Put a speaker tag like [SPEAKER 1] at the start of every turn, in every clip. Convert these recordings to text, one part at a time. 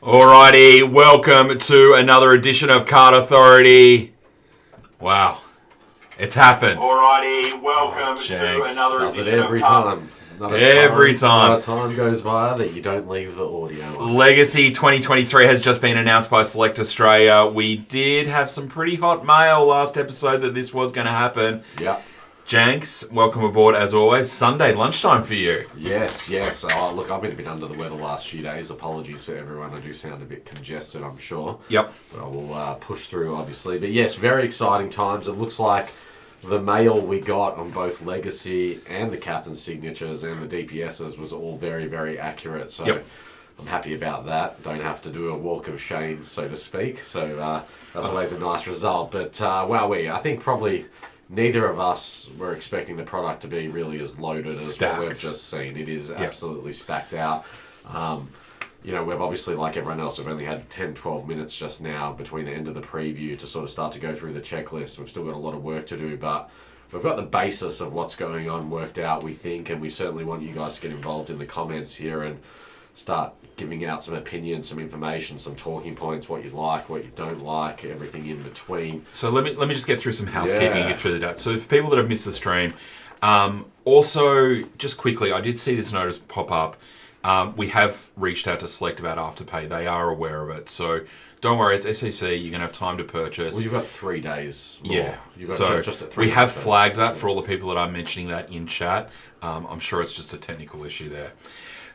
[SPEAKER 1] Alrighty, welcome to another edition of Card Authority. Wow, it's happened.
[SPEAKER 2] Alrighty, welcome to
[SPEAKER 1] Jenks.
[SPEAKER 2] another
[SPEAKER 3] Does it
[SPEAKER 2] edition
[SPEAKER 3] every
[SPEAKER 2] of Card.
[SPEAKER 3] time.
[SPEAKER 1] Every time.
[SPEAKER 3] Not a time goes by that you don't leave the audio on.
[SPEAKER 1] Legacy 2023 has just been announced by Select Australia. We did have some pretty hot mail last episode that this was going to happen.
[SPEAKER 3] Yeah.
[SPEAKER 1] Jenks, welcome aboard as always. Sunday lunchtime for you.
[SPEAKER 3] Yes. Oh, look, I've been a bit under the weather the last few days. Apologies to everyone. I do sound a bit congested, I'm sure.
[SPEAKER 1] Yep.
[SPEAKER 3] But I will push through, obviously. But yes, very exciting times. It looks like the mail we got on both Legacy and the captain's signatures and the DPSs was all very, very accurate. So
[SPEAKER 1] Yep.
[SPEAKER 3] I'm happy about that. Don't have to do a walk of shame, so to speak. So that's always a nice result. But I think probably neither of us were expecting the product to be really as loaded as what we've just seen. It is absolutely stacked out. We've obviously, like everyone else, we've only had 10, 12 minutes just now between the end of the preview to sort of start to go through the checklist. We've still got a lot of work to do, but we've got the basis of what's going on worked out, we think, and we certainly want you guys to get involved in the comments here and start giving out some opinions, some information, some talking points, what you like, what you don't like, everything in between.
[SPEAKER 1] So let me just get through some housekeeping and get through the data. So for people that have missed the stream, also just quickly, I did see this notice pop up. We have reached out to Select about Afterpay. They are aware of it. So don't worry, it's SEC. You're going to have time to purchase.
[SPEAKER 3] Well, you've got 3 days more.
[SPEAKER 1] Yeah.
[SPEAKER 3] You've got
[SPEAKER 1] so
[SPEAKER 3] just at 3
[SPEAKER 1] we have
[SPEAKER 3] days.
[SPEAKER 1] flagged that for all the people that are mentioning that in chat. I'm sure it's just a technical issue there.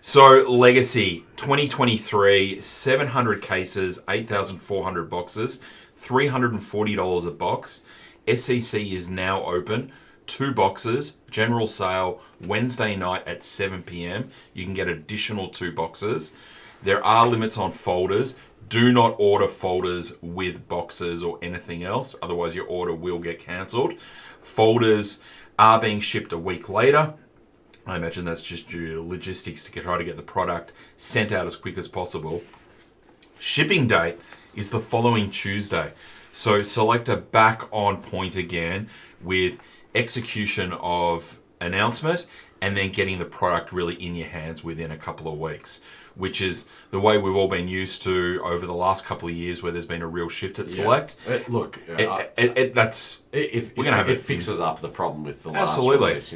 [SPEAKER 1] So Legacy 2023, 700 cases, 8,400 boxes, $340 a box. SEC is now open. 2 boxes, general sale Wednesday night at 7 p.m. You can get additional 2 boxes. There are limits on folders. Do not order folders with boxes or anything else, otherwise your order will get cancelled. Folders are being shipped a week later. I imagine that's just due to logistics to try to get the product sent out as quick as possible. Shipping date is the following Tuesday. So Select are back on point again with execution of announcement and then getting the product really in your hands within a couple of weeks, which is the way we've all been used to over the last couple of years where there's been a real shift at Select.
[SPEAKER 3] It fixes up the problem with the last release.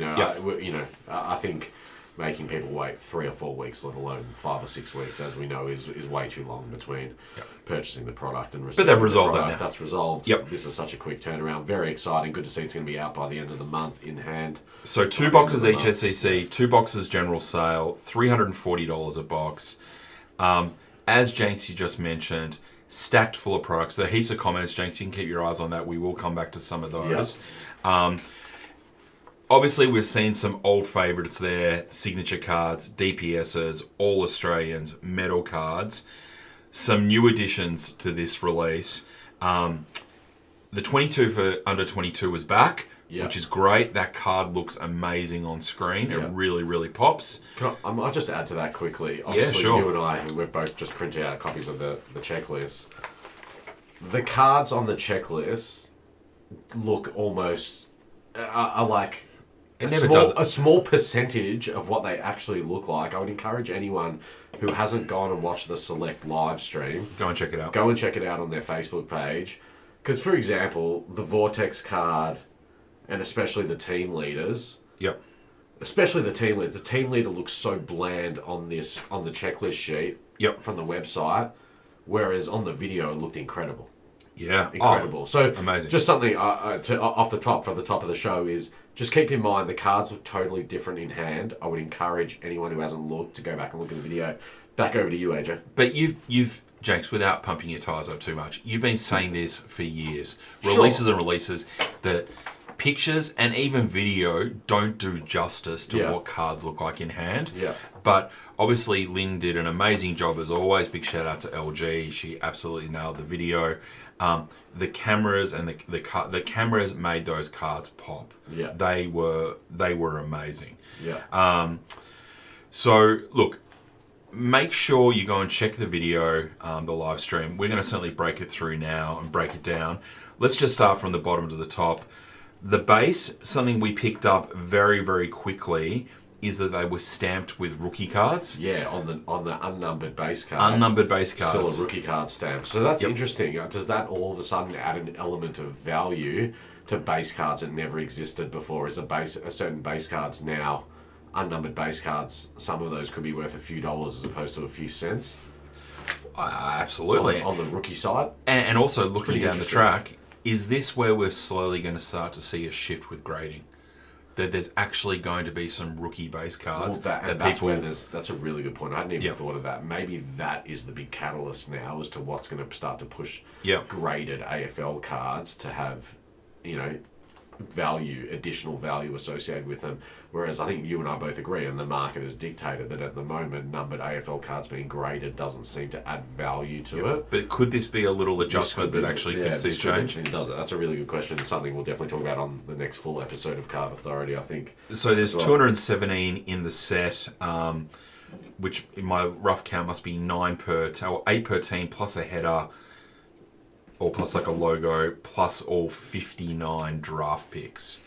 [SPEAKER 3] I think making people wait 3 or 4 weeks, let alone 5 or 6 weeks, as we know, is way too long between purchasing the product and receiving
[SPEAKER 1] But they've resolved
[SPEAKER 3] the
[SPEAKER 1] that
[SPEAKER 3] product.
[SPEAKER 1] now.
[SPEAKER 3] That's resolved.
[SPEAKER 1] Yep.
[SPEAKER 3] This is such a quick turnaround. Very exciting. Good to see it's going to be out by the end of the month in hand.
[SPEAKER 1] So 2 boxes each SEC, 2 boxes general sale, $340 a box. As Jenks, you just mentioned, stacked full of products. There are heaps of comments, Jenks. You can keep your eyes on that. We will come back to some of those. Yep. Obviously, we've seen some old favourites there. Signature cards, DPSs, All Australians, medal cards. Some new additions to this release. The 22 for under 22 was back, which is great. That card looks amazing on screen. It really, really pops.
[SPEAKER 3] I might just add to that quickly. Obviously,
[SPEAKER 1] sure.
[SPEAKER 3] You and I, we've both just printed out copies of the checklist. The cards on the checklist look almost are like a small percentage of what they actually look like. I would encourage anyone who hasn't gone and watched the Select live stream,
[SPEAKER 1] Go and check it out.
[SPEAKER 3] Go and check it out on their Facebook page. Because, for example, the Vortex card, and especially the team leaders.
[SPEAKER 1] Yep.
[SPEAKER 3] Especially the team leader. The team leader looks so bland on the checklist sheet.
[SPEAKER 1] Yep.
[SPEAKER 3] From the website, whereas on the video it looked incredible.
[SPEAKER 1] Yeah.
[SPEAKER 3] Incredible. So
[SPEAKER 1] amazing.
[SPEAKER 3] Just something off the top, from the top of the show is just keep in mind the cards look totally different in hand. I would encourage anyone who hasn't looked to go back and look at the video. Back over to you, AJ.
[SPEAKER 1] But you've Jenks, without pumping your tyres up too much, you've been saying this for years. Releases and releases that pictures and even video don't do justice to what cards look like in hand.
[SPEAKER 3] Yeah.
[SPEAKER 1] But obviously Lynn did an amazing job as always. Big shout out to LG. She absolutely nailed the video. The cameras and the cameras made those cards pop.
[SPEAKER 3] Yeah.
[SPEAKER 1] They were amazing.
[SPEAKER 3] Yeah.
[SPEAKER 1] So look, make sure you go and check the video, the live stream. We're going to certainly break it through now and break it down. Let's just start from the bottom to the top. The base, something we picked up very, very quickly, is that they were stamped with rookie cards.
[SPEAKER 3] Yeah, on the unnumbered base cards.
[SPEAKER 1] Unnumbered base cards.
[SPEAKER 3] Still a rookie card stamp. So that's interesting. Does that all of a sudden add an element of value to base cards that never existed before? Is a certain base cards now, unnumbered base cards, some of those could be worth a few dollars as opposed to a few cents?
[SPEAKER 1] Absolutely.
[SPEAKER 3] On the rookie side?
[SPEAKER 1] And also looking
[SPEAKER 3] Pretty
[SPEAKER 1] down the
[SPEAKER 3] interesting.
[SPEAKER 1] track, is this where we're slowly going to start to see a shift with grading? That there's actually going to be some rookie base cards
[SPEAKER 3] That's a really good point. I hadn't even thought of that. Maybe that is the big catalyst now as to what's going to start to push graded AFL cards to have, additional value associated with them. Whereas I think you and I both agree, and the market has dictated that at the moment, numbered AFL cards being graded doesn't seem to add value to it.
[SPEAKER 1] But could this be a little adjustment that actually could see change?
[SPEAKER 3] It does. That's a really good question. It's something we'll definitely talk about on the next full episode of Card Authority, I think.
[SPEAKER 1] So there's 217 in the set, which in my rough count must be 8 per team, plus a header, or plus like a logo, plus all 59 draft picks,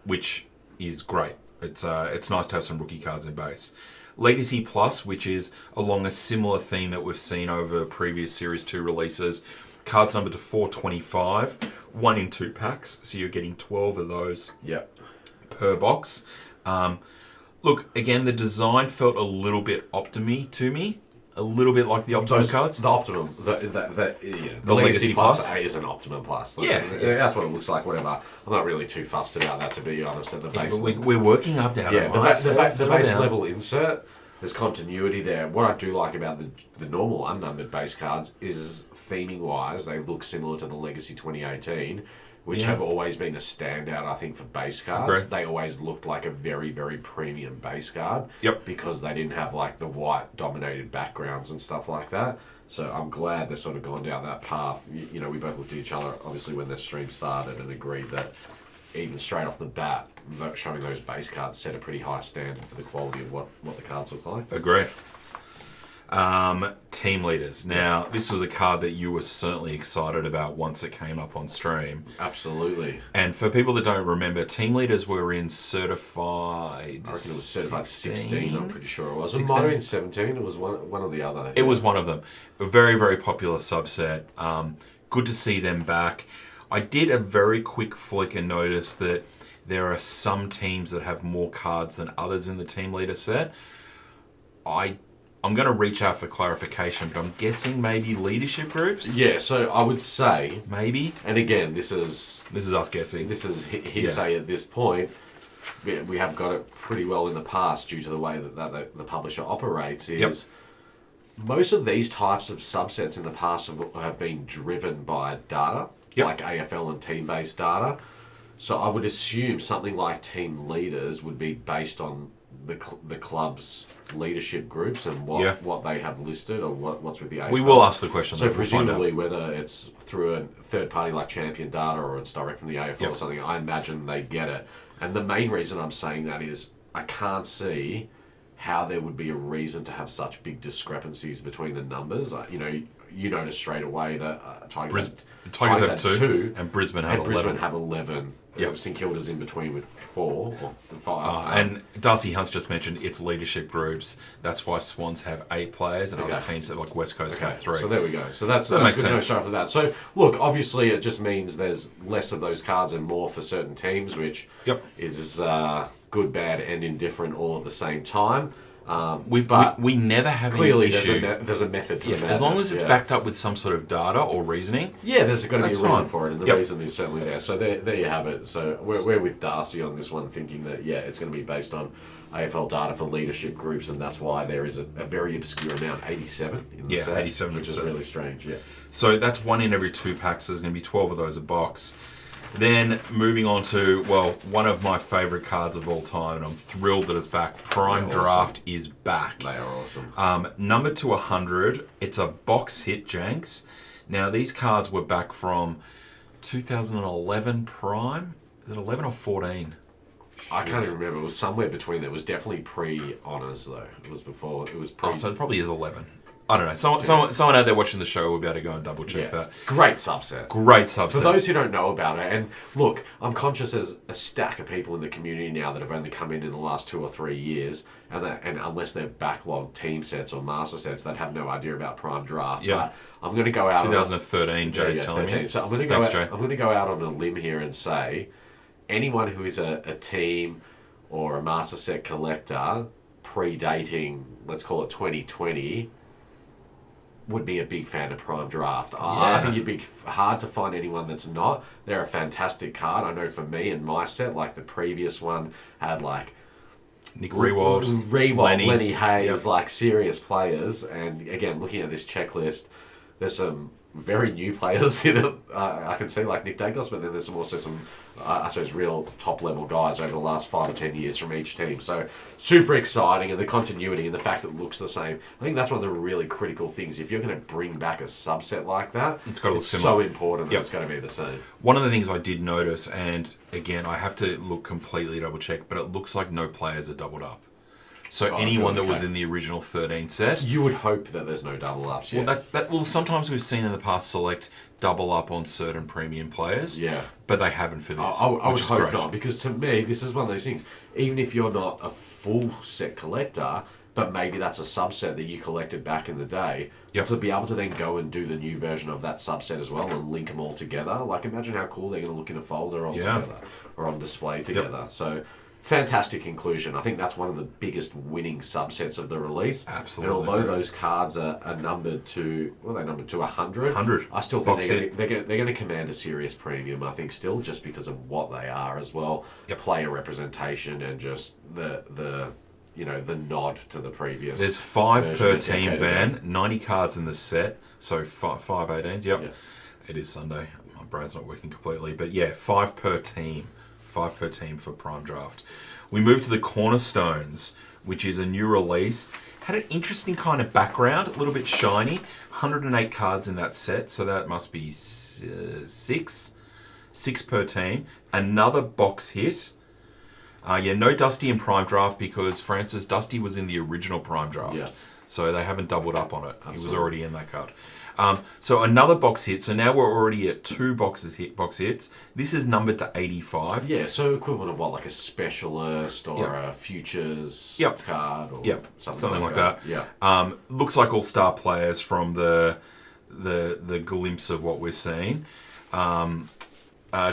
[SPEAKER 1] which is great. It's nice to have some rookie cards in base. Legacy Plus, which is along a similar theme that we've seen over previous Series 2 releases. Cards numbered to 425, 1 in 2 packs, so you're getting 12 of those per box. Look, again, the design felt a little bit Optim-y to me. A little bit like the Optimum cards.
[SPEAKER 3] The Optimum, the Legacy Plus is an Optimum Plus. That's what it looks like, whatever. I'm not really too fussed about that, to be honest, at the base level.
[SPEAKER 1] We're working up down.
[SPEAKER 3] Yeah, the base level insert, there's continuity there. What I do like about the normal unnumbered base cards is, theming-wise, they look similar to the Legacy 2018, which have always been a standout, I think, for base cards.
[SPEAKER 1] Agreed.
[SPEAKER 3] They always looked like a very, very premium base card. Because they didn't have, like, the white-dominated backgrounds and stuff like that. So I'm glad they've sort of gone down that path. We both looked at each other, obviously, when the stream started, and agreed that even straight off the bat, showing those base cards set a pretty high standard for the quality of what the cards look like.
[SPEAKER 1] Agreed. Team leaders. Now, this was a card that you were certainly excited about once it came up on stream.
[SPEAKER 3] Absolutely.
[SPEAKER 1] And for people that don't remember, team leaders were in certified.
[SPEAKER 3] I reckon it was certified 16. I'm pretty sure it was.
[SPEAKER 1] 16?
[SPEAKER 3] It might have been 17. It was one or the other.
[SPEAKER 1] It was one of them. A very, very popular subset. Good to see them back. I did a very quick flick and notice that there are some teams that have more cards than others in the team leader set. I'm going to reach out for clarification, but I'm guessing maybe leadership groups?
[SPEAKER 3] Yeah, so I would say...
[SPEAKER 1] Maybe.
[SPEAKER 3] And again, this is
[SPEAKER 1] us guessing.
[SPEAKER 3] This is hearsay at this point. We have got it pretty well in the past due to the way that the publisher operates is... Most of these types of subsets in the past have been driven by data, like AFL and team-based data. So I would assume something like team leaders would be based on the club's leadership groups and what they have listed or what's with the AFL.
[SPEAKER 1] We will ask the question.
[SPEAKER 3] So presumably whether it's through a third party like Champion Data or it's direct from the AFL or something, I imagine they get it. And the main reason I'm saying that is I can't see how there would be a reason to have such big discrepancies between the numbers. You notice straight away that Tigers have 2
[SPEAKER 1] and Brisbane have 11.
[SPEAKER 3] Brisbane have 11. St Kilda's in between with 4 or 5.
[SPEAKER 1] And Darcy Hunt's just mentioned it's leadership groups. That's why Swans have 8 players and other teams that like West Coast have 3.
[SPEAKER 3] So there we go. So that
[SPEAKER 1] makes sense.
[SPEAKER 3] Start for that. So look, obviously it just means there's less of those cards and more for certain teams, which is good, bad, and indifferent all at the same time.
[SPEAKER 1] We never have
[SPEAKER 3] clearly
[SPEAKER 1] any issue.
[SPEAKER 3] There's a method to the madness.
[SPEAKER 1] As long as it's backed up with some sort of data or reasoning.
[SPEAKER 3] Yeah, there's got to be a reason
[SPEAKER 1] fine.
[SPEAKER 3] for it, and the reason is certainly there. So there you have it. So we're with Darcy on this one, thinking that it's going to be based on AFL data for leadership groups, and that's why there is a very obscure amount, 87 in the set,
[SPEAKER 1] 87,
[SPEAKER 3] which is really strange. Yeah.
[SPEAKER 1] So that's 1 in every 2 packs. There's going to be 12 of those a box. Then moving on to, one of my favourite cards of all time, and I'm thrilled that it's back. Prime Draft is back.
[SPEAKER 3] They are awesome.
[SPEAKER 1] Numbered to 100. It's a box hit, Janks. Now, these cards were back from 2011 Prime. Is it 11 or 14?
[SPEAKER 3] I can't even remember. It was somewhere between there. It was definitely pre-honours, though. It was before. It was pre...
[SPEAKER 1] so it probably is 11. I don't know. Someone out there watching the show will be able to go and double check that.
[SPEAKER 3] Great subset.
[SPEAKER 1] Great subset.
[SPEAKER 3] For those who don't know about it, and look, I'm conscious there's a stack of people in the community now that have only come in the last 2 or 3 years, and unless they've backlogged team sets or master sets, they have no idea about Prime Draft.
[SPEAKER 1] Yeah.
[SPEAKER 3] But I'm going to go out
[SPEAKER 1] 2013, Jay's telling
[SPEAKER 3] 13.
[SPEAKER 1] me.
[SPEAKER 3] So I'm going to go. I'm going to go out on a limb here and say, anyone who is a team or a master set collector predating, let's call it 2020. Would be a big fan of Prime Draft. I think you'd be hard to find anyone that's not. They're a fantastic card. I know for me and my set, like the previous one had like
[SPEAKER 1] Nick Rewald,
[SPEAKER 3] Lenny Hayes, like serious players. And again, looking at this checklist, there's some very new players in it. I can see like Nick Daicos, but then there's also some, I suppose, real top level guys over the last 5 or 10 years from each team. So super exciting, and the continuity and the fact that it looks the same. I think that's one of the really critical things. If you're going to bring back a subset like that,
[SPEAKER 1] it's got to look similar.
[SPEAKER 3] So important that it's going to be the same.
[SPEAKER 1] One of the things I did notice, and again, I have to look completely double check, but it looks like no players are doubled up. So anyone that was in the original 13 set,
[SPEAKER 3] you would hope that there's no double ups. Yeah.
[SPEAKER 1] Well, sometimes we've seen in the past Select double up on certain premium players.
[SPEAKER 3] Yeah.
[SPEAKER 1] But they haven't for this.
[SPEAKER 3] I would hope
[SPEAKER 1] great.
[SPEAKER 3] not, because to me, this is one of those things. Even if you're not a full set collector, but maybe that's a subset that you collected back in the day, to be able to then go and do the new version of that subset as well and link them all together. Like, imagine how cool they're going to look in a folder all together or on display together. So. Fantastic inclusion. I think that's one of the biggest winning subsets of the release.
[SPEAKER 1] Absolutely.
[SPEAKER 3] And although those cards are numbered to, they're numbered to 100.
[SPEAKER 1] 100.
[SPEAKER 3] I still think they're going to command a serious premium, I think, still, just because of what they are as well. Player representation and just the nod to the previous.
[SPEAKER 1] There's 5 per team, Van. 90 cards in the set. So 5 18s. Yep. It is Sunday. My brain's not working completely. But 5 per team. 5 per team for Prime Draft. We move to the Cornerstones, which is a new release. Had an interesting kind of background, a little bit shiny. 108 cards in that set, so that must be 6 per team. Another box hit. No Dusty in Prime Draft because Francis Dusty was in the original Prime Draft. So they haven't doubled up on it. Absolutely. He was already in that card. So another box hit. So now we're already at 2 box hits. This is numbered to 85.
[SPEAKER 3] Yeah, so equivalent of what, like a specialist or a futures card or
[SPEAKER 1] something like that.
[SPEAKER 3] Yeah.
[SPEAKER 1] Looks like all star players from the glimpse of what we're seeing.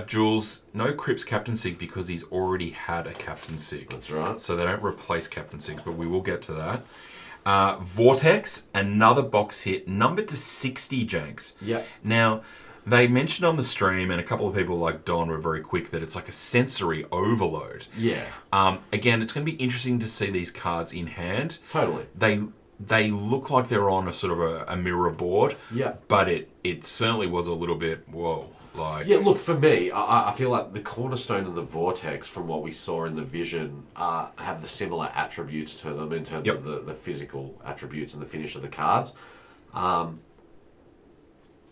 [SPEAKER 1] Jules, no Cripps Captain Sig because he's already had a Captain Sig.
[SPEAKER 3] That's right.
[SPEAKER 1] So they don't replace Captain Sig, but we will get to that. Vortex, another box hit, numbered to 60, Janks.
[SPEAKER 3] Yeah.
[SPEAKER 1] Now, they mentioned on the stream, and a couple of people like Don were very quick, that it's like a sensory overload.
[SPEAKER 3] Yeah.
[SPEAKER 1] Again, it's going to be interesting to see these cards in hand.
[SPEAKER 3] Totally.
[SPEAKER 1] They look like they're on a sort of a mirror board.
[SPEAKER 3] Yeah.
[SPEAKER 1] But it certainly was a little bit, whoa.
[SPEAKER 3] Yeah, look, for me, I feel like the Cornerstone and the Vortex, from what we saw in the vision, have the similar attributes to them in terms of the physical attributes and the finish of the cards. I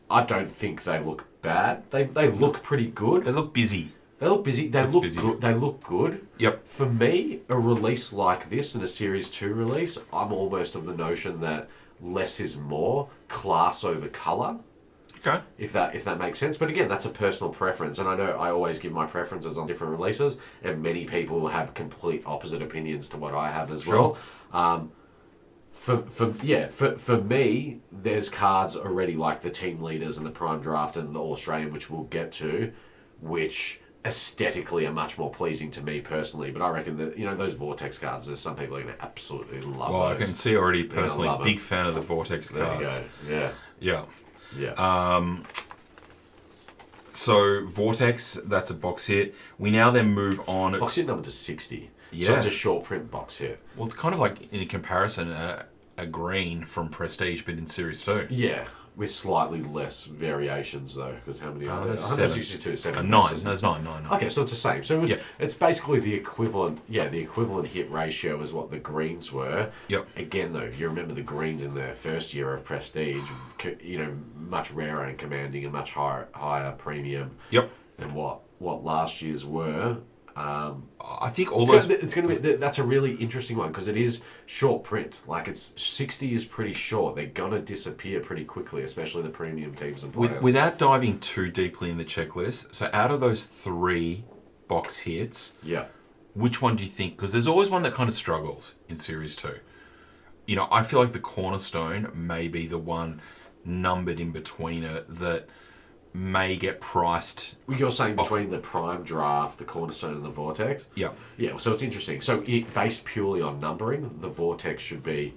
[SPEAKER 3] don't think they look bad. They look pretty good.
[SPEAKER 1] They look busy.
[SPEAKER 3] They look busy. They look
[SPEAKER 1] busy.
[SPEAKER 3] good. They look good.
[SPEAKER 1] Yep.
[SPEAKER 3] For me, a release like this and a Series 2 release, I'm almost of the notion that less is more, class over colour.
[SPEAKER 1] Okay.
[SPEAKER 3] If that makes sense. But again, that's a personal preference. And I know I always give my preferences on different releases, and many people have complete opposite opinions to what I have as well. For me, there's cards already like the Team Leaders and the Prime Draft and the All-Australian, which we'll get to, which aesthetically are much more pleasing to me personally. But I reckon that, those Vortex cards, there's some people are going to absolutely love those.
[SPEAKER 1] I can see already personally, big fan of the Vortex cards.
[SPEAKER 3] There you go. Yeah.
[SPEAKER 1] So Vortex, that's a box hit. We now then move on.
[SPEAKER 3] Box hit number to 60.
[SPEAKER 1] Yeah.
[SPEAKER 3] So it's a short print box hit.
[SPEAKER 1] Well, it's kind of like, in comparison, a green from Prestige, but in Series 2.
[SPEAKER 3] Yeah, with slightly less variations though, because how many are there?
[SPEAKER 1] 162,
[SPEAKER 3] 7.
[SPEAKER 1] 9. There's 9.
[SPEAKER 3] Okay, so it's the same. So it's basically the equivalent. Yeah, the equivalent hit ratio is what the greens were.
[SPEAKER 1] Yep.
[SPEAKER 3] Again, though, if you remember the greens in their first year of Prestige, much rarer and commanding a much higher premium.
[SPEAKER 1] Yep.
[SPEAKER 3] Than what last year's were.
[SPEAKER 1] I think all those.
[SPEAKER 3] It's going to be. That's a really interesting one because it is short print. Like 60 is pretty short. They're going to disappear pretty quickly, especially the premium teams and players.
[SPEAKER 1] Without diving too deeply in the checklist, so out of those 3 box hits,
[SPEAKER 3] yeah.
[SPEAKER 1] which one do you think? Because there's always one that kind of struggles in Series 2. You know, I feel like the Cornerstone may be the one numbered in between it that may get priced.
[SPEAKER 3] Well, you're saying between the Prime Draft, the Cornerstone, and the Vortex?
[SPEAKER 1] Yeah.
[SPEAKER 3] Yeah, so it's interesting. So based purely on numbering, the Vortex should be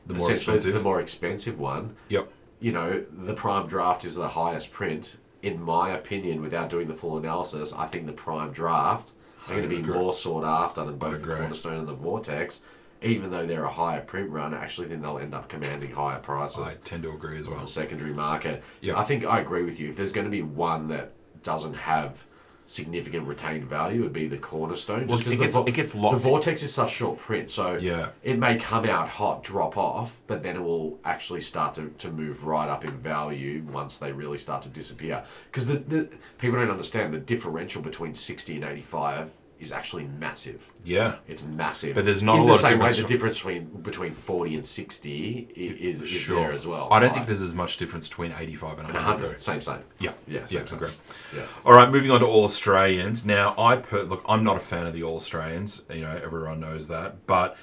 [SPEAKER 1] The more expensive.
[SPEAKER 3] the more expensive one.
[SPEAKER 1] Yep.
[SPEAKER 3] You know, the Prime Draft is the highest print. In my opinion, without doing the full analysis, I think the Prime Draft are going to be more sought after than both the Cornerstone and the Vortex. Even though they're a higher print run, I actually think they'll end up commanding higher prices.
[SPEAKER 1] I tend to agree as well.
[SPEAKER 3] On the secondary market.
[SPEAKER 1] Yep.
[SPEAKER 3] I think I agree with you. If there's going to be one that doesn't have significant retained value, it would be the Cornerstone.
[SPEAKER 1] Well, it gets locked.
[SPEAKER 3] The Vortex is such short print, so
[SPEAKER 1] Yeah.
[SPEAKER 3] it may come out hot, drop off, but then it will actually start to move right up in value once they really start to disappear. Because the people don't understand the differential between 60 and 85 is actually massive.
[SPEAKER 1] Yeah.
[SPEAKER 3] It's massive.
[SPEAKER 1] But there's not
[SPEAKER 3] in
[SPEAKER 1] a
[SPEAKER 3] the
[SPEAKER 1] lot of
[SPEAKER 3] same way
[SPEAKER 1] difference.
[SPEAKER 3] The difference between 40 and 60 is
[SPEAKER 1] Sure.
[SPEAKER 3] there as well.
[SPEAKER 1] I don't
[SPEAKER 3] Right.
[SPEAKER 1] think there's as much difference between 85 and 100.
[SPEAKER 3] 100, same.
[SPEAKER 1] Yeah.
[SPEAKER 3] Yeah,
[SPEAKER 1] Yeah,
[SPEAKER 3] same.
[SPEAKER 1] agree.
[SPEAKER 3] Yeah.
[SPEAKER 1] All right, moving on to All Australians. Now, look, I'm not a fan of the All Australians. You know, everyone knows that. But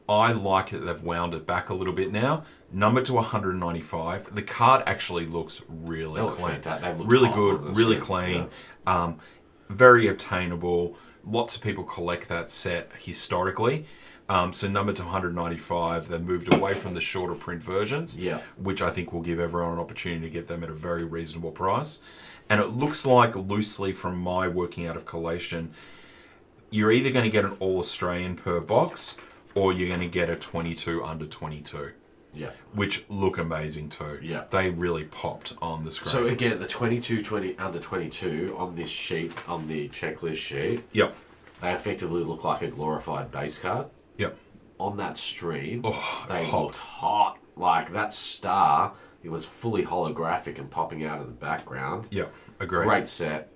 [SPEAKER 1] I like that they've wound it back a little bit now. Number to 195. The card actually looks really
[SPEAKER 3] They look
[SPEAKER 1] clean.
[SPEAKER 3] fantastic. They look
[SPEAKER 1] Really
[SPEAKER 3] hot
[SPEAKER 1] good,
[SPEAKER 3] on the
[SPEAKER 1] really
[SPEAKER 3] screen.
[SPEAKER 1] clean. Very obtainable. Lots of people collect that set historically. So number to 195, they moved away from the shorter print versions,
[SPEAKER 3] Yeah.
[SPEAKER 1] which I think will give everyone an opportunity to get them at a very reasonable price. And it looks like, loosely from my working out of collation, you're either going to get an All-Australian per box or you're going to get a 22 under 22.
[SPEAKER 3] Yeah.
[SPEAKER 1] Which look amazing too.
[SPEAKER 3] Yeah.
[SPEAKER 1] They really popped on the screen.
[SPEAKER 3] So again, the 22, under 22 on this sheet, on the checklist sheet,
[SPEAKER 1] Yep.
[SPEAKER 3] they effectively look like a glorified base card.
[SPEAKER 1] Yep.
[SPEAKER 3] On that stream, they
[SPEAKER 1] hot.
[SPEAKER 3] looked hot. Like that star, it was fully holographic and popping out of the background.
[SPEAKER 1] Yep. Agreed.
[SPEAKER 3] Great set.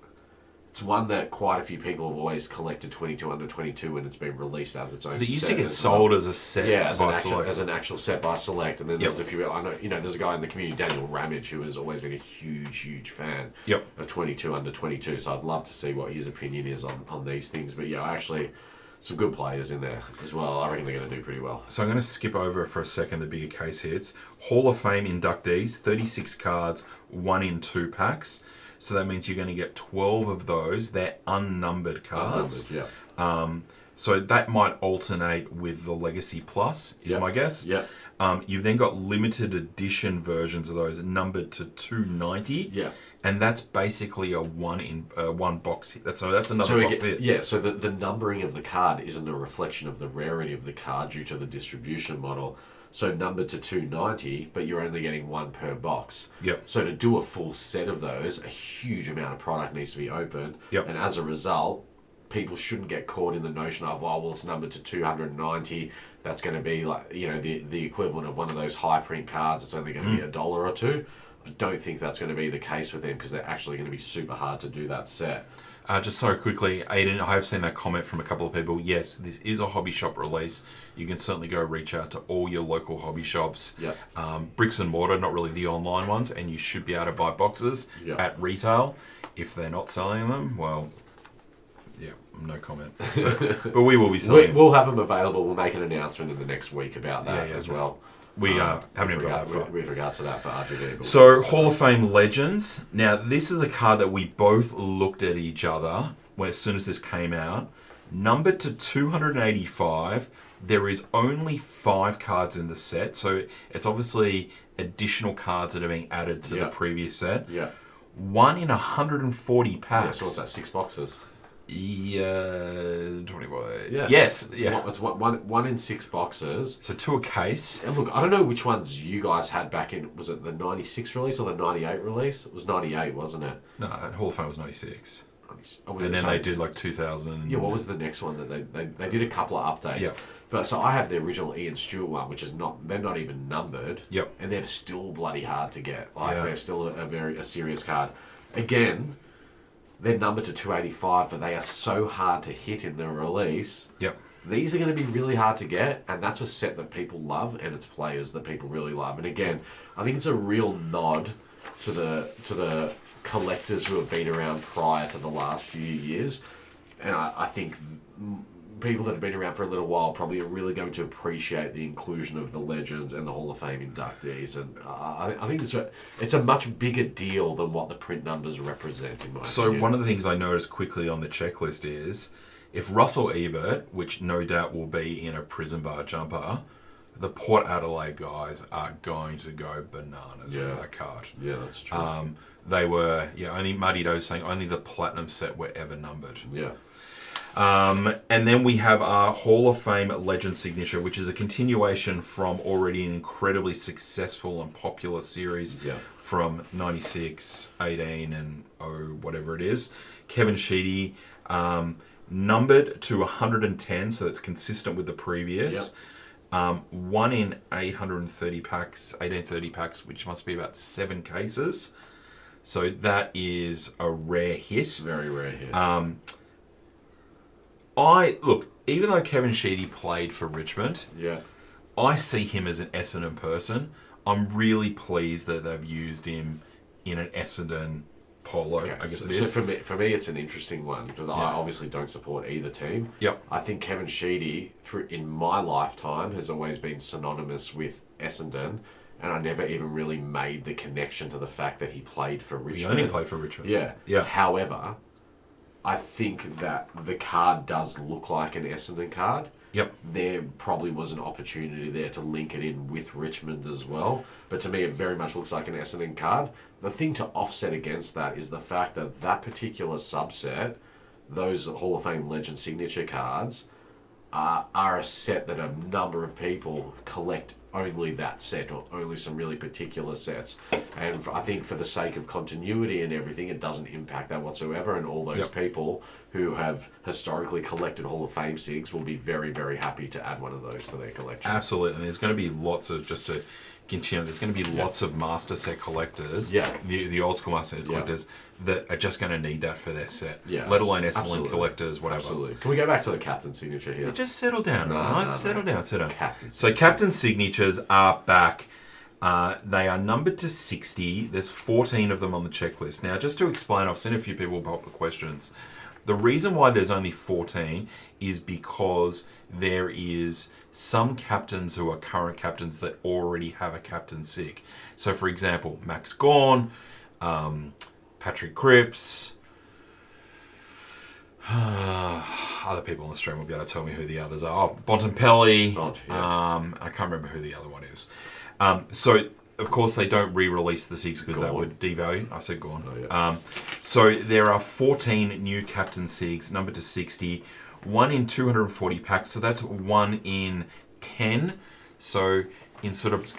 [SPEAKER 3] It's one that quite a few people have always collected 22 under 22 when it's been released as its own set.
[SPEAKER 1] Because it used to get
[SPEAKER 3] as
[SPEAKER 1] sold
[SPEAKER 3] well.
[SPEAKER 1] as a set
[SPEAKER 3] as
[SPEAKER 1] by
[SPEAKER 3] an,
[SPEAKER 1] Select.
[SPEAKER 3] as an actual set by Select, and then
[SPEAKER 1] Yep.
[SPEAKER 3] there's a few. I know, there's a guy in the community, Daniel Ramage, who has always been a huge fan
[SPEAKER 1] Yep.
[SPEAKER 3] of 22 under 22. So I'd love to see what his opinion is on these things. But yeah, actually, some good players in there as well. I reckon they're going to do pretty well.
[SPEAKER 1] So I'm going to skip over for a second the bigger case hits. Hall of Fame inductees, 36 cards, 1 in 2 packs. So that means you're going to get 12 of those. They're unnumbered cards.
[SPEAKER 3] Yeah.
[SPEAKER 1] So that might alternate with the Legacy Plus, is
[SPEAKER 3] Yep.
[SPEAKER 1] my guess.
[SPEAKER 3] Yeah.
[SPEAKER 1] You've then got limited edition versions of those numbered to 290.
[SPEAKER 3] Yeah.
[SPEAKER 1] And that's basically a one box hit. That's another box hit.
[SPEAKER 3] Yeah, so the numbering of the card isn't a reflection of the rarity of the card due to the distribution model. So numbered to 290, but you're only getting 1 per box.
[SPEAKER 1] Yep.
[SPEAKER 3] So to do a full set of those, a huge amount of product needs to be opened.
[SPEAKER 1] Yep.
[SPEAKER 3] And as a result, people shouldn't get caught in the notion of, oh, well, it's numbered to 290. That's going to be like, the equivalent of one of those high print cards. It's only going to be $1 or $2. I don't think that's going to be the case with them because they're actually going to be super hard to do that set.
[SPEAKER 1] Just so quickly, Aiden, I have seen that comment from a couple of people. Yes, this is a hobby shop release. You can certainly go reach out to all your local hobby shops.
[SPEAKER 3] Yep.
[SPEAKER 1] Bricks and mortar, not really the online ones, and you should be able to buy boxes
[SPEAKER 3] Yep.
[SPEAKER 1] at retail. If they're not selling them, well, yeah, no comment. But we will be selling them.
[SPEAKER 3] We'll have them available. We'll make an announcement in the next week about that
[SPEAKER 1] Yeah,
[SPEAKER 3] as
[SPEAKER 1] yeah.
[SPEAKER 3] well.
[SPEAKER 1] We haven't even got that far.
[SPEAKER 3] With regards to that for RGB.
[SPEAKER 1] So, Hall of Fame Legends. Now, this is a card that we both looked at each other as soon as this came out. Numbered to 285. There is only 5 cards in the set, so it's obviously additional cards that are being added to the
[SPEAKER 3] Yeah.
[SPEAKER 1] previous set.
[SPEAKER 3] Yeah.
[SPEAKER 1] 1 in 140
[SPEAKER 3] Yeah,
[SPEAKER 1] packs.
[SPEAKER 3] so what's that, 6 boxes?
[SPEAKER 1] Yeah, 25.
[SPEAKER 3] Yeah.
[SPEAKER 1] Yes,
[SPEAKER 3] It's
[SPEAKER 1] yeah.
[SPEAKER 3] It's one in 6 boxes.
[SPEAKER 1] So 2 a case.
[SPEAKER 3] And look, I don't know which ones you guys had back in, was it the 96 release or the 98 release? It was 98, wasn't it?
[SPEAKER 1] No, Hall of Fame was 96.
[SPEAKER 3] Oh, was
[SPEAKER 1] And
[SPEAKER 3] it-
[SPEAKER 1] then
[SPEAKER 3] sorry,
[SPEAKER 1] they did like 2000.
[SPEAKER 3] Yeah, what was the next one that they did a couple of updates?
[SPEAKER 1] Yeah.
[SPEAKER 3] But so I have the original Ian Stewart one, which is they're not even numbered.
[SPEAKER 1] Yep.
[SPEAKER 3] And they're still bloody hard to get. Like
[SPEAKER 1] Yeah.
[SPEAKER 3] they're still a serious card. Again, they're numbered to 285, but they are so hard to hit in the release.
[SPEAKER 1] Yep.
[SPEAKER 3] These are going to be really hard to get, and that's a set that people love, and it's players that people really love. And again, I think it's a real nod to the collectors who have been around prior to the last few years. And I think people that have been around for a little while probably are really going to appreciate the inclusion of the legends and the Hall of Fame inductees. And I think it's a much bigger deal than what the print numbers represent, in my opinion.
[SPEAKER 1] One of the things I noticed quickly on the checklist is, if Russell Ebert, which no doubt will be in a prison bar jumper, the Port Adelaide guys are going to go bananas over that card.
[SPEAKER 3] Yeah, that's true.
[SPEAKER 1] They were, only Muddy Doe saying only the platinum set were ever numbered.
[SPEAKER 3] Yeah.
[SPEAKER 1] And then we have our Hall of Fame Legend Signature, which is a continuation from already an incredibly successful and popular series from 96, 18, and whatever it is. Kevin Sheedy, numbered to 110, so that's consistent with the previous. One in 830 packs, 1830 packs, which must be about 7 cases. So that is a rare hit.
[SPEAKER 3] Very rare hit.
[SPEAKER 1] Even though Kevin Sheedy played for Richmond, I see him as an Essendon person. I'm really pleased that they've used him in an Essendon polo, I guess it is.
[SPEAKER 3] So for me, it's an interesting one, because I obviously don't support either team.
[SPEAKER 1] Yep.
[SPEAKER 3] I think Kevin Sheedy, in my lifetime, has always been synonymous with Essendon, and I never even really made the connection to the fact that he played for Richmond.
[SPEAKER 1] He only played for Richmond.
[SPEAKER 3] Yeah. However, I think that the card does look like an Essendon card.
[SPEAKER 1] Yep.
[SPEAKER 3] There probably was an opportunity there to link it in with Richmond as well. But to me, it very much looks like an Essendon card. The thing to offset against that is the fact that that particular subset, those Hall of Fame Legend signature cards, are a set that a number of people collect only that set, or only some really particular sets. And I think for the sake of continuity and everything, it doesn't impact that whatsoever. And all those people who have historically collected Hall of Fame SIGs will be very, very happy to add one of those to their collection.
[SPEAKER 1] Absolutely. And there's going to be lots of, just to continue, there's going to be lots of master set collectors, the old school master set collectors, that are just going to need that for their set. Let alone Essendon collectors, whatever.
[SPEAKER 3] Absolutely. Can we go back to the captain signature here?
[SPEAKER 1] Just settle down, right? Settle down.
[SPEAKER 3] Captain
[SPEAKER 1] captain signatures are back. They are numbered to 60. There's 14 of them on the checklist. Now, just to explain, I've seen a few people pop up questions. The reason why there's only 14 is because there is some captains who are current captains that already have a captain sig. So, for example, Max Gawn, Patrick Cripps, other people on the stream will be able to tell me who the others are. Bontempelli. I can't remember who the other one is. So, of course, they don't re-release the SIGs because that would devalue. I said Gawn. So there are 14 new captain SIGs, numbered to 60. 1 in 240 packs, so that's 1 in 10. So in sort of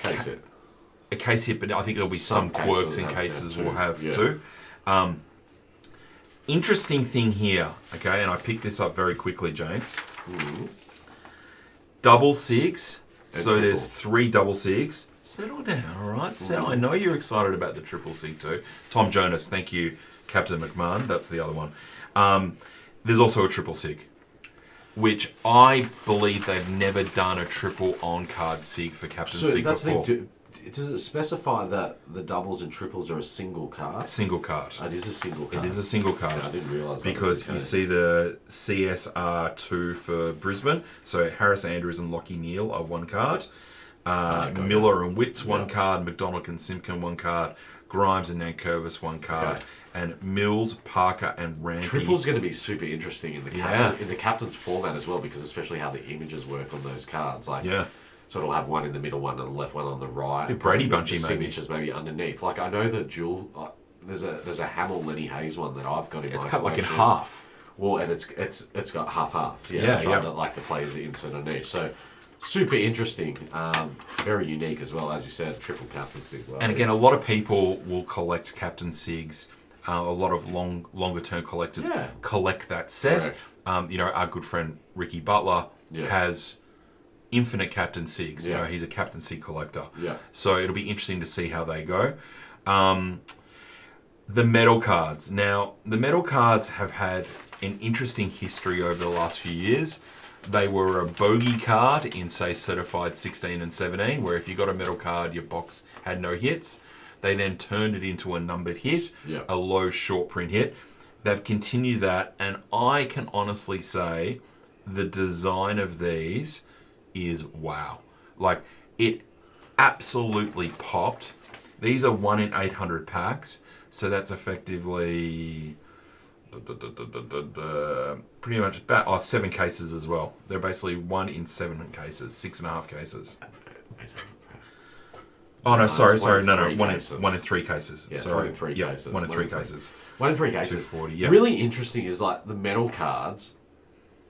[SPEAKER 1] a case hit, but I think there'll be some quirks in cases we'll have too. Interesting thing here, okay, and I picked this up very quickly, James. Double SIGs. So there's 3 double SIGs. Settle down, all right? I know you're excited about the triple SIG too. Tom Jonas, thank you, Captain McMahon. That's the other one. There's also a triple SIG, which I believe they've never done a triple on-card SIG for Captain SIG before.
[SPEAKER 3] Does it specify that the doubles and triples are a single card?
[SPEAKER 1] Single card.
[SPEAKER 3] It is a single card.
[SPEAKER 1] It is a single card.
[SPEAKER 3] Yeah, I didn't realise that.
[SPEAKER 1] Because you see the CSR2 for Brisbane. So Harris Andrews and Lockie Neal are 1 card. Miller and Witts 1 card. McDonald and Simpkin 1 card. Grimes and Nankervis 1 card. And Mills, Parker, and Rampy.
[SPEAKER 3] Triple's going to be super interesting in the captain's format as well, because especially how the images work on those cards. So it'll have 1 in the middle, 1 on the left, 1 on the right.
[SPEAKER 1] Brady Bunchy, maybe.
[SPEAKER 3] Signatures maybe underneath. Like, I know the dual. There's a Hamill Lenny Hayes one that I've got in my collection.
[SPEAKER 1] It's cut like in half.
[SPEAKER 3] Well, and it's got half. Like the players are insert underneath. So super interesting. Very unique as well, as you said. Triple captain SIG.
[SPEAKER 1] And again, a lot of people will collect captain SIGs. A lot of longer term collectors collect that set. Our good friend Ricky Butler has infinite captain SIGs. He's a captain SIG collector. So it'll be interesting to see how they go. The metal cards. Now, the metal cards have had an interesting history over the last few years. They were a bogey card in, say, certified 16 and 17, where if you got a metal card, your box had no hits. They then turned it into a numbered hit, a low short print hit. They've continued that, and I can honestly say the design of these is wow. Like, it absolutely popped. These are 1 in 800 packs, so that's effectively pretty much about 7 cases as well. They're basically 1 in 7 cases, 6.5 cases. Oh no, sorry, no, 1 in 3 cases.
[SPEAKER 3] Yeah,
[SPEAKER 1] sorry,
[SPEAKER 3] 1 in 3 cases.
[SPEAKER 1] 1 in 3 cases.
[SPEAKER 3] 1 in 3 cases.
[SPEAKER 1] 240. Yeah.
[SPEAKER 3] Really interesting is like the metal cards.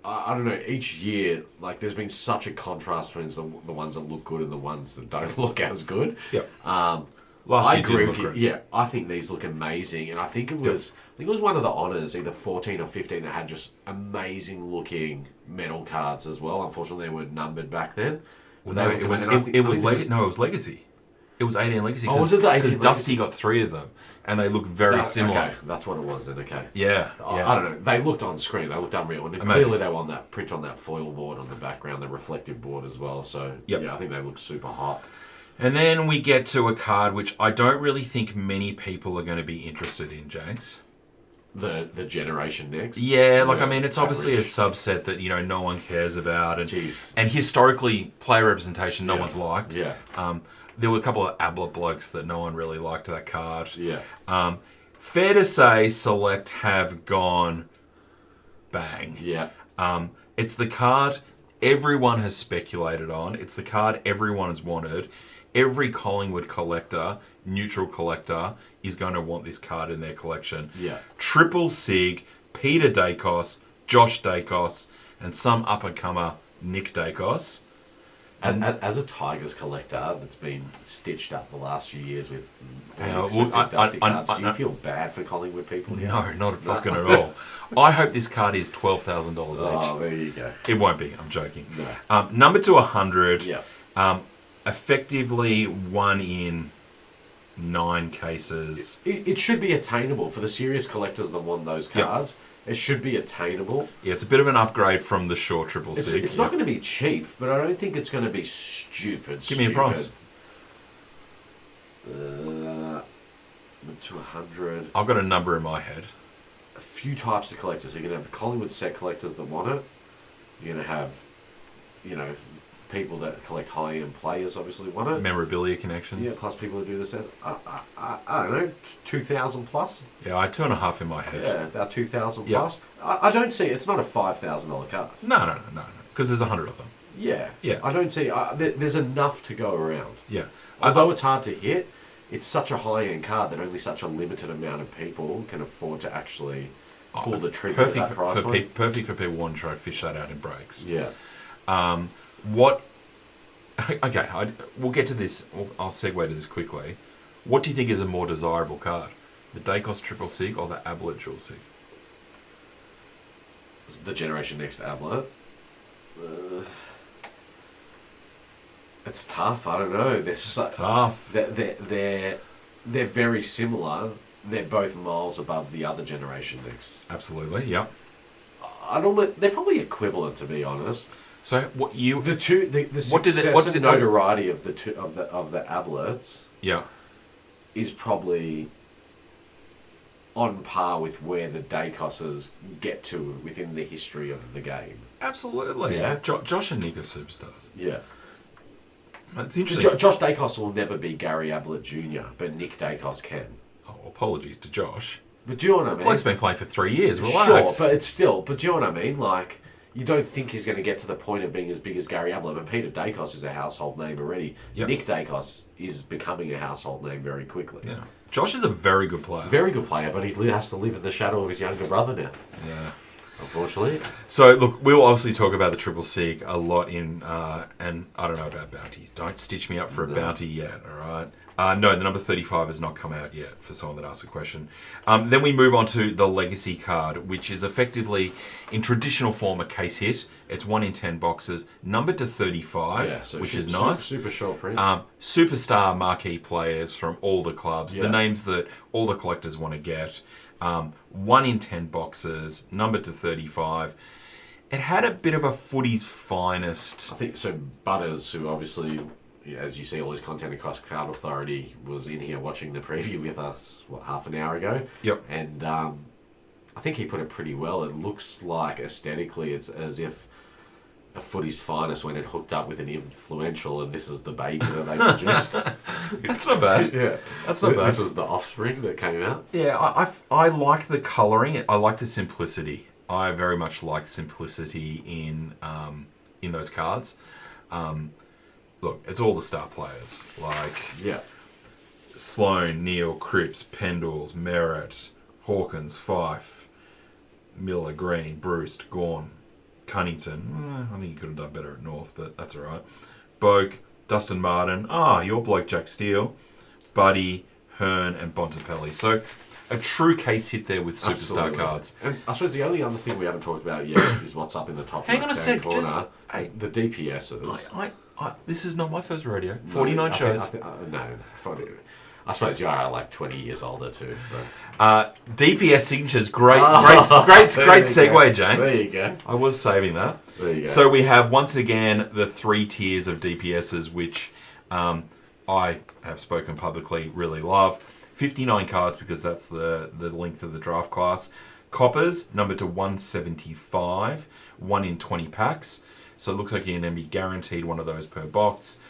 [SPEAKER 3] I don't know. Each year, like there's been such a contrast between the ones that look good and the ones that don't look as good.
[SPEAKER 1] Yep.
[SPEAKER 3] I agree with you. Yeah, I think these look amazing, and I think it was one of the honors, either 14 or 15, that had just amazing looking metal cards as well. Unfortunately, they weren't numbered back then.
[SPEAKER 1] Well, no, it was Legacy. It was 18 Legacy.
[SPEAKER 3] Was it the 18
[SPEAKER 1] Because
[SPEAKER 3] Legacy?
[SPEAKER 1] Dusty got 3 of them, and they look very similar.
[SPEAKER 3] Okay, that's what it was then. Okay.
[SPEAKER 1] Yeah.
[SPEAKER 3] I don't know. They looked on screen. They looked unreal, and clearly they were on that print on that foil board on the background, the reflective board as well. So yeah, I think they look super hot.
[SPEAKER 1] And then we get to a card which I don't really think many people are going to be interested in, Jags.
[SPEAKER 3] The Generation Next.
[SPEAKER 1] Yeah, I mean, it's obviously a subset that no one cares about, and historically, player representation no one's liked.
[SPEAKER 3] Yeah.
[SPEAKER 1] There were a couple of Abla blokes that no one really liked that card.
[SPEAKER 3] Yeah.
[SPEAKER 1] Fair to say, Select have gone bang.
[SPEAKER 3] Yeah.
[SPEAKER 1] It's the card everyone has speculated on. It's the card everyone has wanted. Every Collingwood collector, neutral collector, is going to want this card in their collection.
[SPEAKER 3] Yeah.
[SPEAKER 1] Triple Sig, Peter Daicos, Josh Daicos, and some up-and-comer Nick Daicos.
[SPEAKER 3] And as a Tigers collector that's been stitched up the last few years with cards, do you feel bad for Collingwood people here?
[SPEAKER 1] No, not fucking at all. I hope this card is $12,000 each.
[SPEAKER 3] Oh, there you go.
[SPEAKER 1] It won't be. I'm joking.
[SPEAKER 3] No.
[SPEAKER 1] Number to 100.
[SPEAKER 3] Yeah.
[SPEAKER 1] Effectively 1 in 9 cases.
[SPEAKER 3] It should be attainable for the serious collectors that want those cards. It should be attainable.
[SPEAKER 1] Yeah, it's a bit of an upgrade from the short triple C.
[SPEAKER 3] It's not going to be cheap, but I don't think it's going to be stupid.
[SPEAKER 1] Give me a price.
[SPEAKER 3] 200.
[SPEAKER 1] I've got a number in my head.
[SPEAKER 3] A few types of collectors. You're going to have the Collingwood set collectors that want it. You're going to have, people that collect high-end players obviously want it.
[SPEAKER 1] Memorabilia connections.
[SPEAKER 3] Yeah, plus people who do the sets. I don't know, 2,000 plus.
[SPEAKER 1] Yeah, I had 2.5 in my head.
[SPEAKER 3] Yeah, about 2,000 plus. I don't see it's not a $5,000 card.
[SPEAKER 1] No, because there's 100 of them.
[SPEAKER 3] Yeah.
[SPEAKER 1] Yeah.
[SPEAKER 3] I don't see. There's enough to go around.
[SPEAKER 1] Yeah.
[SPEAKER 3] Although it's hard to hit, it's such a high-end card that only such a limited amount of people can afford to actually pull the trigger at that price point.
[SPEAKER 1] Perfect for people wanting to try to fish that out in breaks.
[SPEAKER 3] Yeah.
[SPEAKER 1] We'll get to this. I'll segue to this quickly. What do you think is a more desirable card? The Daicos Triple Sig or the Abla Dual Sig?
[SPEAKER 3] The Generation Next Abla. It's tough. I don't know. It's
[SPEAKER 1] tough.
[SPEAKER 3] They're very similar. They're both miles above the other Generation Next.
[SPEAKER 1] Absolutely. Yep.
[SPEAKER 3] They're probably equivalent, to be honest.
[SPEAKER 1] So what you
[SPEAKER 3] the success and notoriety of the Ablets is probably on par with where the Daicoses get to within the history of the game.
[SPEAKER 1] Absolutely.
[SPEAKER 3] Yeah.
[SPEAKER 1] Josh and Nick are superstars.
[SPEAKER 3] Yeah.
[SPEAKER 1] It's interesting.
[SPEAKER 3] Josh Daicos will never be Gary Ablett Jr., but Nick Daicos can.
[SPEAKER 1] Oh, apologies to Josh.
[SPEAKER 3] But do you know what I mean?
[SPEAKER 1] Bloke's been playing for 3 years. Relax.
[SPEAKER 3] Sure, but it's still. But do you know what I mean? Like, you don't think he's going to get to the point of being as big as Gary Ablett, but Peter Daicos is a household name already. Yep. Nick Daicos is becoming a household name very quickly.
[SPEAKER 1] Yeah. Josh is a very good player.
[SPEAKER 3] Very good player, but he has to live in the shadow of his younger brother now.
[SPEAKER 1] Yeah.
[SPEAKER 3] unfortunately.
[SPEAKER 1] So, look, we'll obviously talk about the Triple Sig a lot and I don't know about bounties. Don't stitch me up for a bounty yet, all right? No, the number 35 has not come out yet for someone that asked a question. Then we move on to the Legacy card, which is effectively, in traditional form, a case hit. It's 1 in 10 boxes, numbered to 35, which is nice.
[SPEAKER 3] Super short print.
[SPEAKER 1] Superstar marquee players from all the clubs,
[SPEAKER 3] Yeah.
[SPEAKER 1] the names that all the collectors want to get. 1 in 10 boxes, numbered to 35. It had a bit of a Footy's finest.
[SPEAKER 3] I think so. Butters, who obviously, as you see, all his content across Card Authority, was in here watching the preview with us, half an hour ago.
[SPEAKER 1] Yep.
[SPEAKER 3] And I think he put it pretty well. It looks like aesthetically, it's as if a Footy's finest when it hooked up with an influential, and this is the baby that they produced.
[SPEAKER 1] That's not bad.
[SPEAKER 3] Yeah,
[SPEAKER 1] That's not bad.
[SPEAKER 3] This was the offspring that came out.
[SPEAKER 1] Yeah, I like the colouring. I like the simplicity. I very much like simplicity in those cards. Look, it's all the star players like
[SPEAKER 3] Yeah.
[SPEAKER 1] Sloan, Neal, Cripps, Pendles, Merritt, Hawkins, Fife, Miller, Green, Bruce, Gorn, Cunnington. I think you could have done better at North, but that's all right. Boak, Dustin Martin. Your bloke Jack Steele, Buddy, Hearn, and Bontempelli. So a true case hit there with superstar
[SPEAKER 3] Absolutely.
[SPEAKER 1] cards.
[SPEAKER 3] And I suppose the only other thing we haven't talked about yet is what's up in the top
[SPEAKER 1] Hang on a
[SPEAKER 3] left-hand
[SPEAKER 1] sec,
[SPEAKER 3] corner.
[SPEAKER 1] just- hey.
[SPEAKER 3] The DPSs.
[SPEAKER 1] This is not my first rodeo. 49 shows.
[SPEAKER 3] No, 40. I suppose you are like 20 years older too. So.
[SPEAKER 1] DPS signatures, great
[SPEAKER 3] There you
[SPEAKER 1] segue,
[SPEAKER 3] go.
[SPEAKER 1] James.
[SPEAKER 3] There you go.
[SPEAKER 1] I was saving that.
[SPEAKER 3] There you go.
[SPEAKER 1] So we have once again the 3 tiers of DPSs, which I have spoken publicly really love. 59 cards because that's the length of the draft class. Coppers numbered to 175, 1 in 20 packs. So it looks like you're going to be guaranteed one of those per box.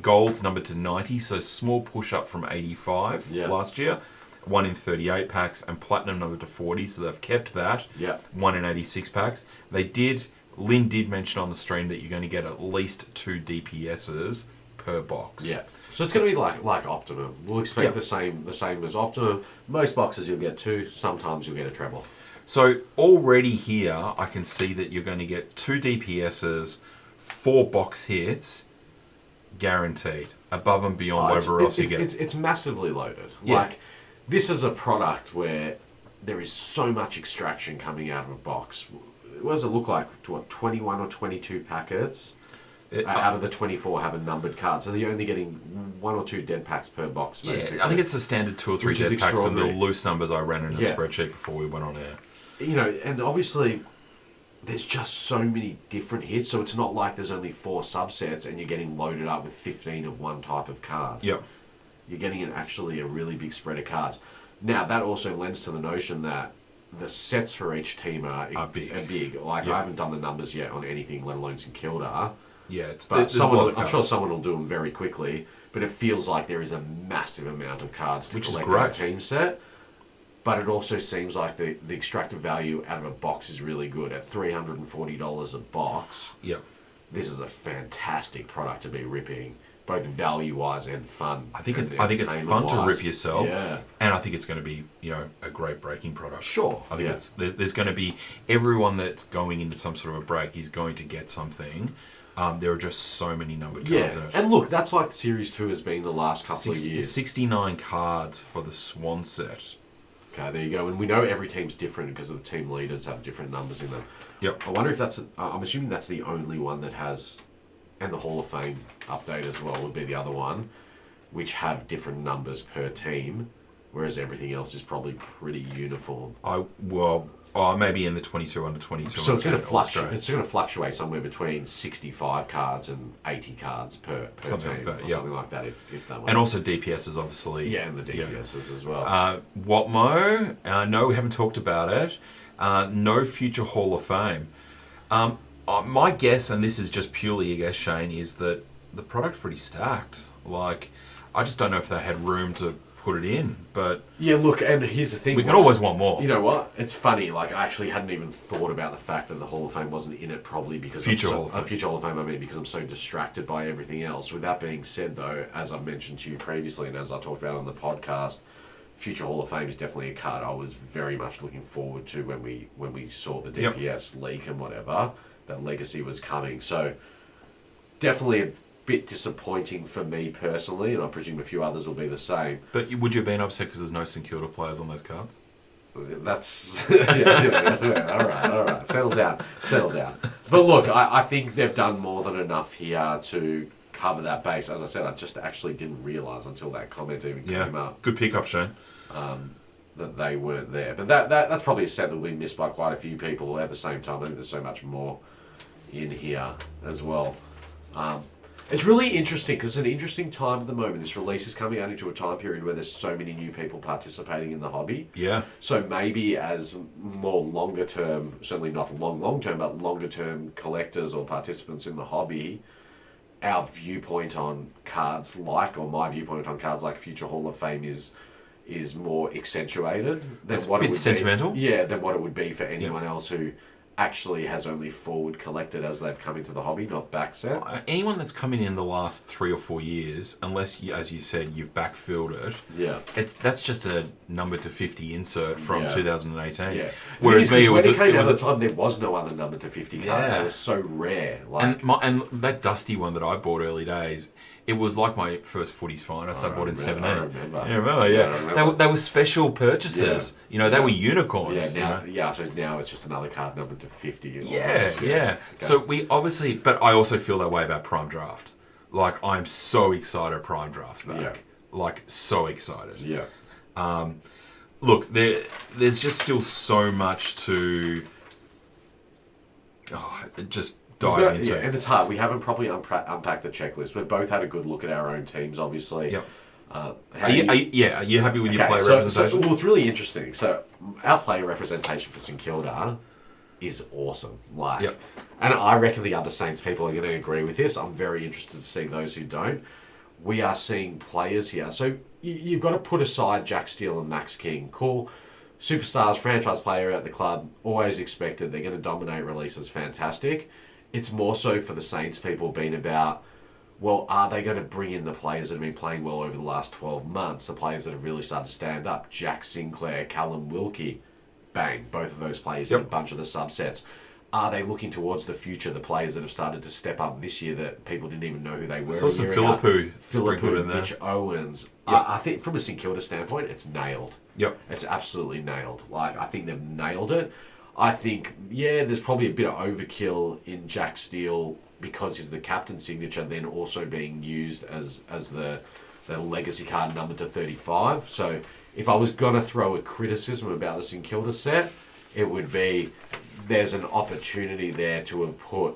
[SPEAKER 1] Gold's numbered to 90, so small push up from 85 last year. 1 in 38 packs, and platinum numbered to 40, so they've kept that.
[SPEAKER 3] Yeah.
[SPEAKER 1] 1 in 86 packs. Lynn did mention on the stream that you're going to get at least 2 DPSs per box.
[SPEAKER 3] Yeah. So it's going to be like Optimum. We'll expect the same as Optimum. Most boxes you'll get 2. Sometimes you'll get a treble.
[SPEAKER 1] So already here, I can see that you're going to get 2 DPSs, 4 box hits, guaranteed, above and beyond whatever else you get.
[SPEAKER 3] It's massively loaded.
[SPEAKER 1] Yeah.
[SPEAKER 3] Like, this is a product where there is so much extraction coming out of a box. What does it look like? 21 or 22 packets? Out of the 24 have a numbered card, so you're only getting 1 or 2 dead packs per box, basically.
[SPEAKER 1] I think it's the standard 2 or 3
[SPEAKER 3] Which is
[SPEAKER 1] dead packs and the
[SPEAKER 3] extraordinary.
[SPEAKER 1] loose numbers I ran in a spreadsheet before we went on air.
[SPEAKER 3] And obviously there's just so many different hits, so it's not like there's only 4 subsets and you're getting loaded up with 15 of one type of card.
[SPEAKER 1] Yep.
[SPEAKER 3] You're getting actually a really big spread of cards. Now, that also lends to the notion that the sets for each team are big. Like, I haven't done the numbers yet on anything, let alone St Kilda.
[SPEAKER 1] Yeah,
[SPEAKER 3] But I'm sure someone will do them very quickly, but it feels like there is a massive amount of cards to collect on a team set. But it also seems like the extractive value out of a box is really good. At $340 a box, this is a fantastic product to be ripping, both value-wise and fun.
[SPEAKER 1] I think it's fun to rip yourself, and I think it's going to be a great breaking product.
[SPEAKER 3] Sure,
[SPEAKER 1] I think there's going to be everyone that's going into some sort of a break is going to get something. There are just so many numbered cards in it.
[SPEAKER 3] And look, that's like Series 2 has been the last couple of years.
[SPEAKER 1] 69 cards for the Swan set.
[SPEAKER 3] Okay, there you go. And we know every team's different because of the team leaders have different numbers in them.
[SPEAKER 1] Yep.
[SPEAKER 3] I wonder if I'm assuming that's the only one that has, and the Hall of Fame update as well would be the other one, which have different numbers per team, whereas everything else is probably pretty uniform.
[SPEAKER 1] Maybe in the 22 under 22.
[SPEAKER 3] So it's going to fluctuate. It's going to fluctuate somewhere between 65 cards and 80 cards per
[SPEAKER 1] something
[SPEAKER 3] team,
[SPEAKER 1] like that.
[SPEAKER 3] or something like that. If that.
[SPEAKER 1] And also DPS is obviously.
[SPEAKER 3] And the DPSs as well.
[SPEAKER 1] Watmo. No, we haven't talked about it. No future Hall of Fame. My guess, and this is just purely a guess, Shane, is that the product's pretty stacked. Like, I just don't know if they had room to put it in, but
[SPEAKER 3] yeah, look, and here's the thing:
[SPEAKER 1] we can always want more.
[SPEAKER 3] You know what? It's funny. Like, I actually hadn't even thought about the fact that the Hall of Fame wasn't in it, probably because
[SPEAKER 1] future Hall of
[SPEAKER 3] Fame. I mean, because I'm so distracted by everything else. With that being said, though, as I've mentioned to you previously, and as I talked about on the podcast, Future Hall of Fame is definitely a card I was very much looking forward to when we saw the DPS leak and whatever, that Legacy was coming. So definitely a bit disappointing for me personally, and I presume a few others will be the same.
[SPEAKER 1] But would you have been upset because there's no St Kilda players on those cards?
[SPEAKER 3] That's all right. Settle down. But look, I think they've done more than enough here to cover that base. As I said, I just actually didn't realise until that comment even came up.
[SPEAKER 1] Good pickup, Shane.
[SPEAKER 3] That they weren't there. But that's probably a set that will be missed by quite a few people. At the same time, I think there's so much more in here as well. It's really interesting because it's an interesting time at the moment. This release is coming out into a time period where there's so many new people participating in the hobby.
[SPEAKER 1] Yeah.
[SPEAKER 3] So maybe as more longer term, certainly not long term, but longer term collectors or participants in the hobby, our viewpoint on cards like, or my viewpoint on cards like Future Hall of Fame is more accentuated than
[SPEAKER 1] It's
[SPEAKER 3] what
[SPEAKER 1] a
[SPEAKER 3] it
[SPEAKER 1] bit
[SPEAKER 3] would
[SPEAKER 1] sentimental.
[SPEAKER 3] be. Yeah, than what it would be for anyone else who actually has only forward collected as they've come into the hobby, not back set.
[SPEAKER 1] Anyone that's come in the last 3 or 4 years, unless, as you said, you've backfilled it, that's just a number to 50 insert from 2018.
[SPEAKER 3] Yeah.
[SPEAKER 1] Whereas me,
[SPEAKER 3] when it came out at the time, there was no other number to 50 cards.
[SPEAKER 1] Yeah.
[SPEAKER 3] They were so rare.
[SPEAKER 1] And that Dusty one that I bought early days, it was like my first Footy's finest. I bought in 17.
[SPEAKER 3] I remember.
[SPEAKER 1] Yeah, remember? Yeah.
[SPEAKER 3] I remember.
[SPEAKER 1] They were special purchases. You know, they were unicorns.
[SPEAKER 3] Yeah, I suppose now it's just another card numbered to 50.
[SPEAKER 1] Yeah.
[SPEAKER 3] Okay.
[SPEAKER 1] So we obviously, but I also feel that way about Prime Draft. Like, I'm so excited Prime Draft's back.
[SPEAKER 3] Yeah.
[SPEAKER 1] Like, so excited.
[SPEAKER 3] Yeah.
[SPEAKER 1] Look, there's just still so much to just dive into.
[SPEAKER 3] Yeah, and it's hard. We haven't properly unpacked the checklist. We've both had a good look at our own teams, obviously.
[SPEAKER 1] Yep.
[SPEAKER 3] Are
[SPEAKER 1] you happy with your player representation?
[SPEAKER 3] Well, it's really interesting. So our player representation for St Kilda is awesome. And I reckon the other Saints people are going to agree with this. I'm very interested to see those who don't. We are seeing players here. So you've got to put aside Jack Steele and Max King. Cool. Superstars, franchise player at the club, always expected. They're going to dominate releases. Fantastic. It's more so for the Saints people being about, well, are they going to bring in the players that have been playing well over the last 12 months? The players that have really started to stand up. Jack Sinclair, Callum Wilkie. Bang. Both of those players in a bunch of the subsets. Are they looking towards the future? The players that have started to step up this year that people didn't even know who they were.
[SPEAKER 1] Saw some Philippou,
[SPEAKER 3] Mitch Owens.
[SPEAKER 1] Yep.
[SPEAKER 3] I think from a St Kilda standpoint, it's nailed.
[SPEAKER 1] Yep.
[SPEAKER 3] It's absolutely nailed. I think they've nailed it. I think, there's probably a bit of overkill in Jack Steele because he's the captain signature, then also being used as the legacy card number to 35. So if I was going to throw a criticism about the St Kilda set, it would be there's an opportunity there to have put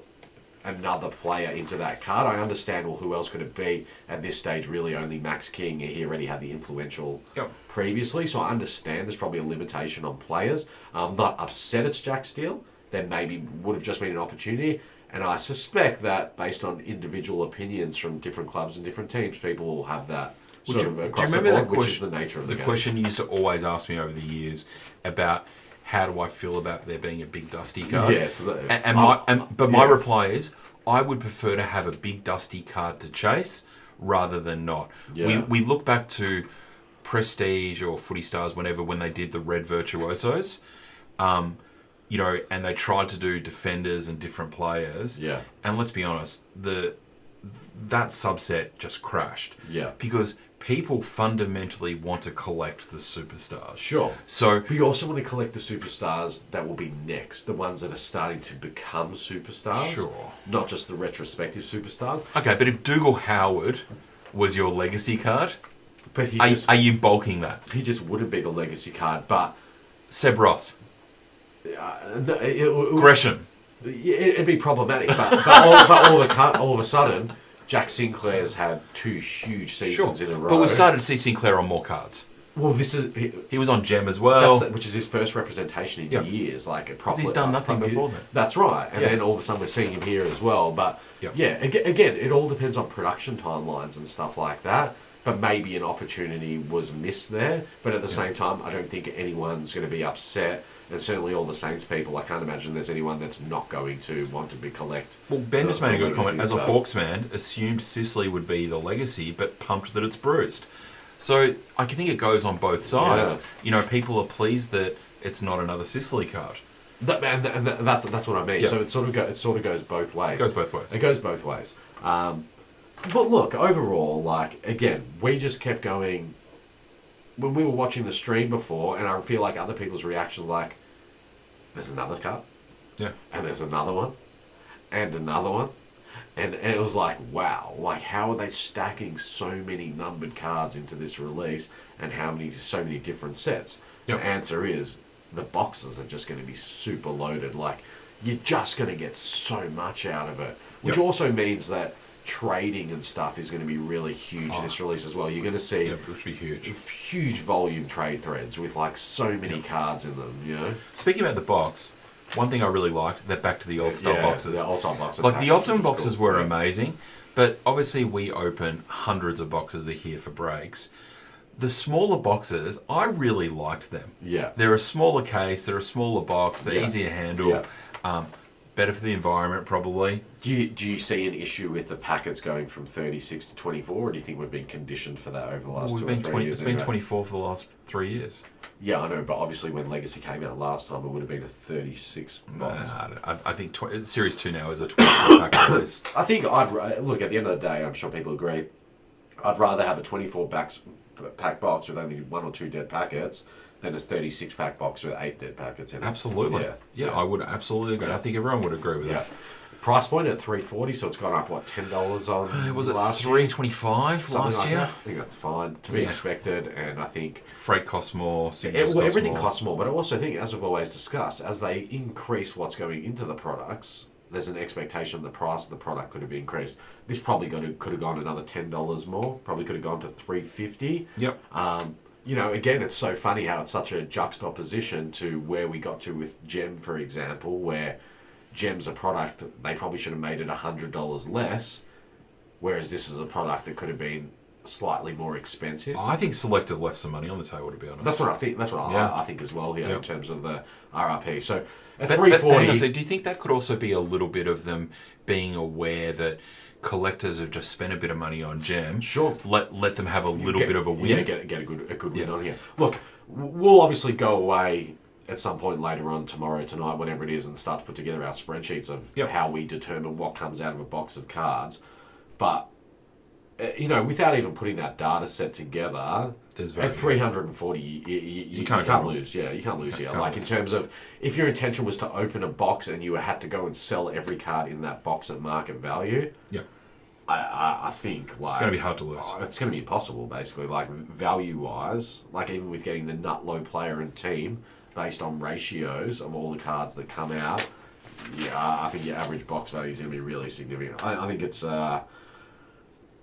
[SPEAKER 3] another player into that card. I understand, well, who else could it be? At this stage, really only Max King. He already had the influential previously, so I understand there's probably a limitation on players. I'm not upset it's Jack Steele. There maybe would have just been an opportunity, and I suspect that based on individual opinions from different clubs and different teams, people will have that sort of across the board, which is the nature of the game.
[SPEAKER 1] The question you used to always ask me over the years about how do I feel about there being a big Dusty card?
[SPEAKER 3] Yeah,
[SPEAKER 1] my reply is I would prefer to have a big Dusty card to chase rather than not.
[SPEAKER 3] Yeah.
[SPEAKER 1] We look back to Prestige or Footy Stars when they did the Red Virtuosos, and they tried to do defenders and different players.
[SPEAKER 3] Yeah.
[SPEAKER 1] And let's be honest, that subset just crashed.
[SPEAKER 3] Yeah.
[SPEAKER 1] Because people fundamentally want to collect the superstars.
[SPEAKER 3] Sure.
[SPEAKER 1] So,
[SPEAKER 3] but you also want to collect the superstars that will be next, the ones that are starting to become superstars.
[SPEAKER 1] Sure.
[SPEAKER 3] Not just the retrospective superstars.
[SPEAKER 1] Okay, but if Dougal Howard was your legacy card,
[SPEAKER 3] but
[SPEAKER 1] are you bulking that?
[SPEAKER 3] He just wouldn't be the legacy card, but
[SPEAKER 1] Seb Ross.
[SPEAKER 3] Gresham. It'd be problematic, but all of a sudden, Jack Sinclair's had 2 huge seasons in a row.
[SPEAKER 1] But we've started to see Sinclair on more cards.
[SPEAKER 3] Well,
[SPEAKER 1] he was on Gem as well,
[SPEAKER 3] which is his first representation in years. Properly,
[SPEAKER 1] he's done nothing before then.
[SPEAKER 3] That's right, and then all of a sudden we're seeing him here as well. But again, it all depends on production timelines and stuff like that. But maybe an opportunity was missed there. But at the same time, I don't think anyone's going to be upset. And certainly all the Saints people, I can't imagine there's anyone that's not going to want to collect.
[SPEAKER 1] Well, Ben just made a good comment. As a Hawks man, assumed Sicily would be the legacy, but pumped that it's bruised. So I can think it goes on both sides.
[SPEAKER 3] Yeah.
[SPEAKER 1] You know, people are pleased that it's not another Sicily card.
[SPEAKER 3] That's what I mean.
[SPEAKER 1] Yeah.
[SPEAKER 3] So it sort of goes both ways.
[SPEAKER 1] It goes both ways.
[SPEAKER 3] It goes both ways. But look, overall, like again, we just kept going. When we were watching the stream before, and I feel like other people's reactions, like, there's another cut,
[SPEAKER 1] Yeah.
[SPEAKER 3] and there's another one, and another one, and it was like, wow, like how are they stacking so many numbered cards into this release, and so many different sets?
[SPEAKER 1] Yep.
[SPEAKER 3] The answer is the boxes are just going to be super loaded. Like you're just going to get so much out of it, which
[SPEAKER 1] Yep.
[SPEAKER 3] also means that trading and stuff is going to be really huge this release as well. You're going to see
[SPEAKER 1] Yeah, which would be huge.
[SPEAKER 3] huge volume trade threads with like so many cards in them, you know?
[SPEAKER 1] Speaking about the box, one thing I really liked, they're back to the old style boxes.
[SPEAKER 3] The old style boxes.
[SPEAKER 1] Like the Optimum
[SPEAKER 3] which was
[SPEAKER 1] boxes
[SPEAKER 3] cool.
[SPEAKER 1] were
[SPEAKER 3] Yeah.
[SPEAKER 1] amazing, but obviously we open hundreds of boxes a year for breaks. The smaller boxes, I really liked them.
[SPEAKER 3] Yeah.
[SPEAKER 1] They're a smaller case, they're a smaller box, they're
[SPEAKER 3] Yeah.
[SPEAKER 1] easy to handle, better for the environment probably.
[SPEAKER 3] Do you see an issue with the packets going from 36 to 24, or do you think we've been conditioned for that over the last
[SPEAKER 1] We've
[SPEAKER 3] 2
[SPEAKER 1] been
[SPEAKER 3] or 3
[SPEAKER 1] 20,
[SPEAKER 3] years?
[SPEAKER 1] it's been
[SPEAKER 3] anyway?
[SPEAKER 1] 24 for the last 3 years.
[SPEAKER 3] Yeah, I know, but obviously when Legacy came out last time, it would have been a 36 box.
[SPEAKER 1] I think Series 2 now is a 24 pack release.
[SPEAKER 3] I think look, at the end of the day, I'm sure people agree, I'd rather have a 24 pack box with only 1 or 2 dead packets than a 36 pack box with 8 dead packets in it.
[SPEAKER 1] Absolutely. Yeah, I would absolutely agree. I think everyone would agree with
[SPEAKER 3] Yeah.
[SPEAKER 1] that.
[SPEAKER 3] Price point at $340, so it's gone up, what, $10 on
[SPEAKER 1] Was it
[SPEAKER 3] last year?
[SPEAKER 1] $325
[SPEAKER 3] Something
[SPEAKER 1] last
[SPEAKER 3] like
[SPEAKER 1] year?
[SPEAKER 3] that. I think that's fine to be
[SPEAKER 1] Yeah.
[SPEAKER 3] expected, and I think
[SPEAKER 1] Freight costs more, signatures cost
[SPEAKER 3] everything
[SPEAKER 1] more.
[SPEAKER 3] costs more. But I also think, as we've always discussed, as they increase what's going into the products, there's an expectation the price of the product could have increased. This probably could have gone another $10 more. Probably could have gone to $350.
[SPEAKER 1] Yep.
[SPEAKER 3] You know, again, it's so funny how it's such a juxtaposition to where we got to with Gem, for example, where Gem's a product that they probably should have made it $100 less, whereas this is a product that could have been slightly more expensive.
[SPEAKER 1] I think Selective left some money on the table, to be honest.
[SPEAKER 3] That's what I think. That's what
[SPEAKER 1] Yeah.
[SPEAKER 3] I think as well here
[SPEAKER 1] Yeah.
[SPEAKER 3] in terms of the RRP. So at
[SPEAKER 1] But
[SPEAKER 3] 340,
[SPEAKER 1] hang on, so do you think that could also be a little bit of them being aware that collectors have just spent a bit of money on Gem?
[SPEAKER 3] Sure.
[SPEAKER 1] Let them have a little bit of a win.
[SPEAKER 3] Yeah, get a good win on here. Look, we'll obviously go away at some point later on tomorrow, tonight, whatever it is, and start to put together our spreadsheets of
[SPEAKER 1] Yep.
[SPEAKER 3] how we determine what comes out of a box of cards. But you know, without even putting that data set together,
[SPEAKER 1] There's value.
[SPEAKER 3] at 340, you
[SPEAKER 1] can't
[SPEAKER 3] can't
[SPEAKER 1] go
[SPEAKER 3] lose. Yeah, you can't lose here.
[SPEAKER 1] Can't
[SPEAKER 3] Like in
[SPEAKER 1] lose.
[SPEAKER 3] terms of, if your intention was to open a box and you had to go and sell every card in that box at market value,
[SPEAKER 1] Yeah.
[SPEAKER 3] I think like
[SPEAKER 1] It's going to be hard to lose.
[SPEAKER 3] it's going to be impossible, basically. Like value wise, like even with getting the nut low player and team based on ratios of all the cards that come out, yeah, I think your average box value is going to be really significant. I think it's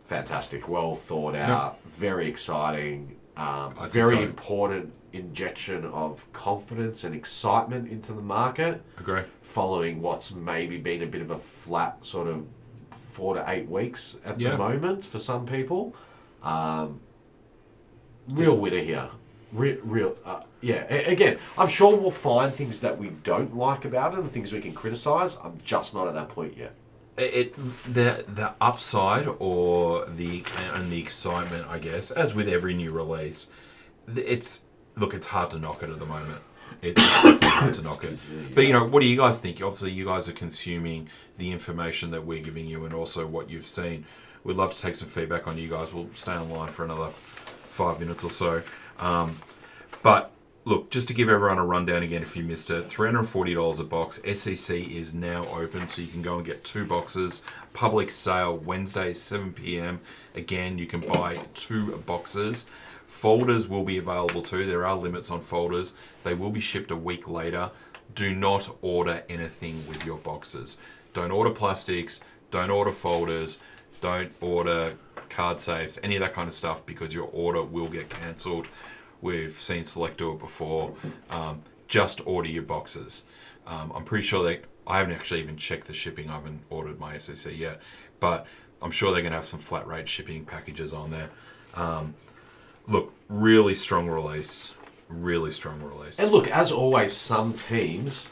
[SPEAKER 3] fantastic, well thought out, very exciting,
[SPEAKER 1] think
[SPEAKER 3] very
[SPEAKER 1] so.
[SPEAKER 3] important injection of confidence and excitement into the market.
[SPEAKER 1] Agree.
[SPEAKER 3] Following what's maybe been a bit of a flat sort of 4 to 8 weeks at
[SPEAKER 1] Yeah.
[SPEAKER 3] the moment for some people. Real winner here. Again, I'm sure we'll find things that we don't like about it and things we can criticise. I'm just not at that point yet.
[SPEAKER 1] The upside or the excitement, I guess, as with every new release, it's hard to knock it at the moment. It's definitely hard to knock it. But what do you guys think? Obviously, you guys are consuming the information that we're giving you and also what you've seen. We'd love to take some feedback on you guys. We'll stay online for another 5 minutes or so. But look, just to give everyone a rundown again, if you missed it, $340 a box. SEC is now open, so you can go and get 2 boxes. Public sale Wednesday, 7 p.m. Again, you can buy 2 boxes. Folders will be available too. There are limits on folders. They will be shipped a week later. Do not order anything with your boxes. Don't order plastics. Don't order folders. Don't order card safes, any of that kind of stuff, because your order will get cancelled. We've seen Select do it before. Just order your boxes. I'm pretty sure I haven't actually even checked the shipping. I haven't ordered my SEC yet, but I'm sure they're going to have some flat rate shipping packages on there. Look, really strong release. Really strong release.
[SPEAKER 3] And look, as always, some teams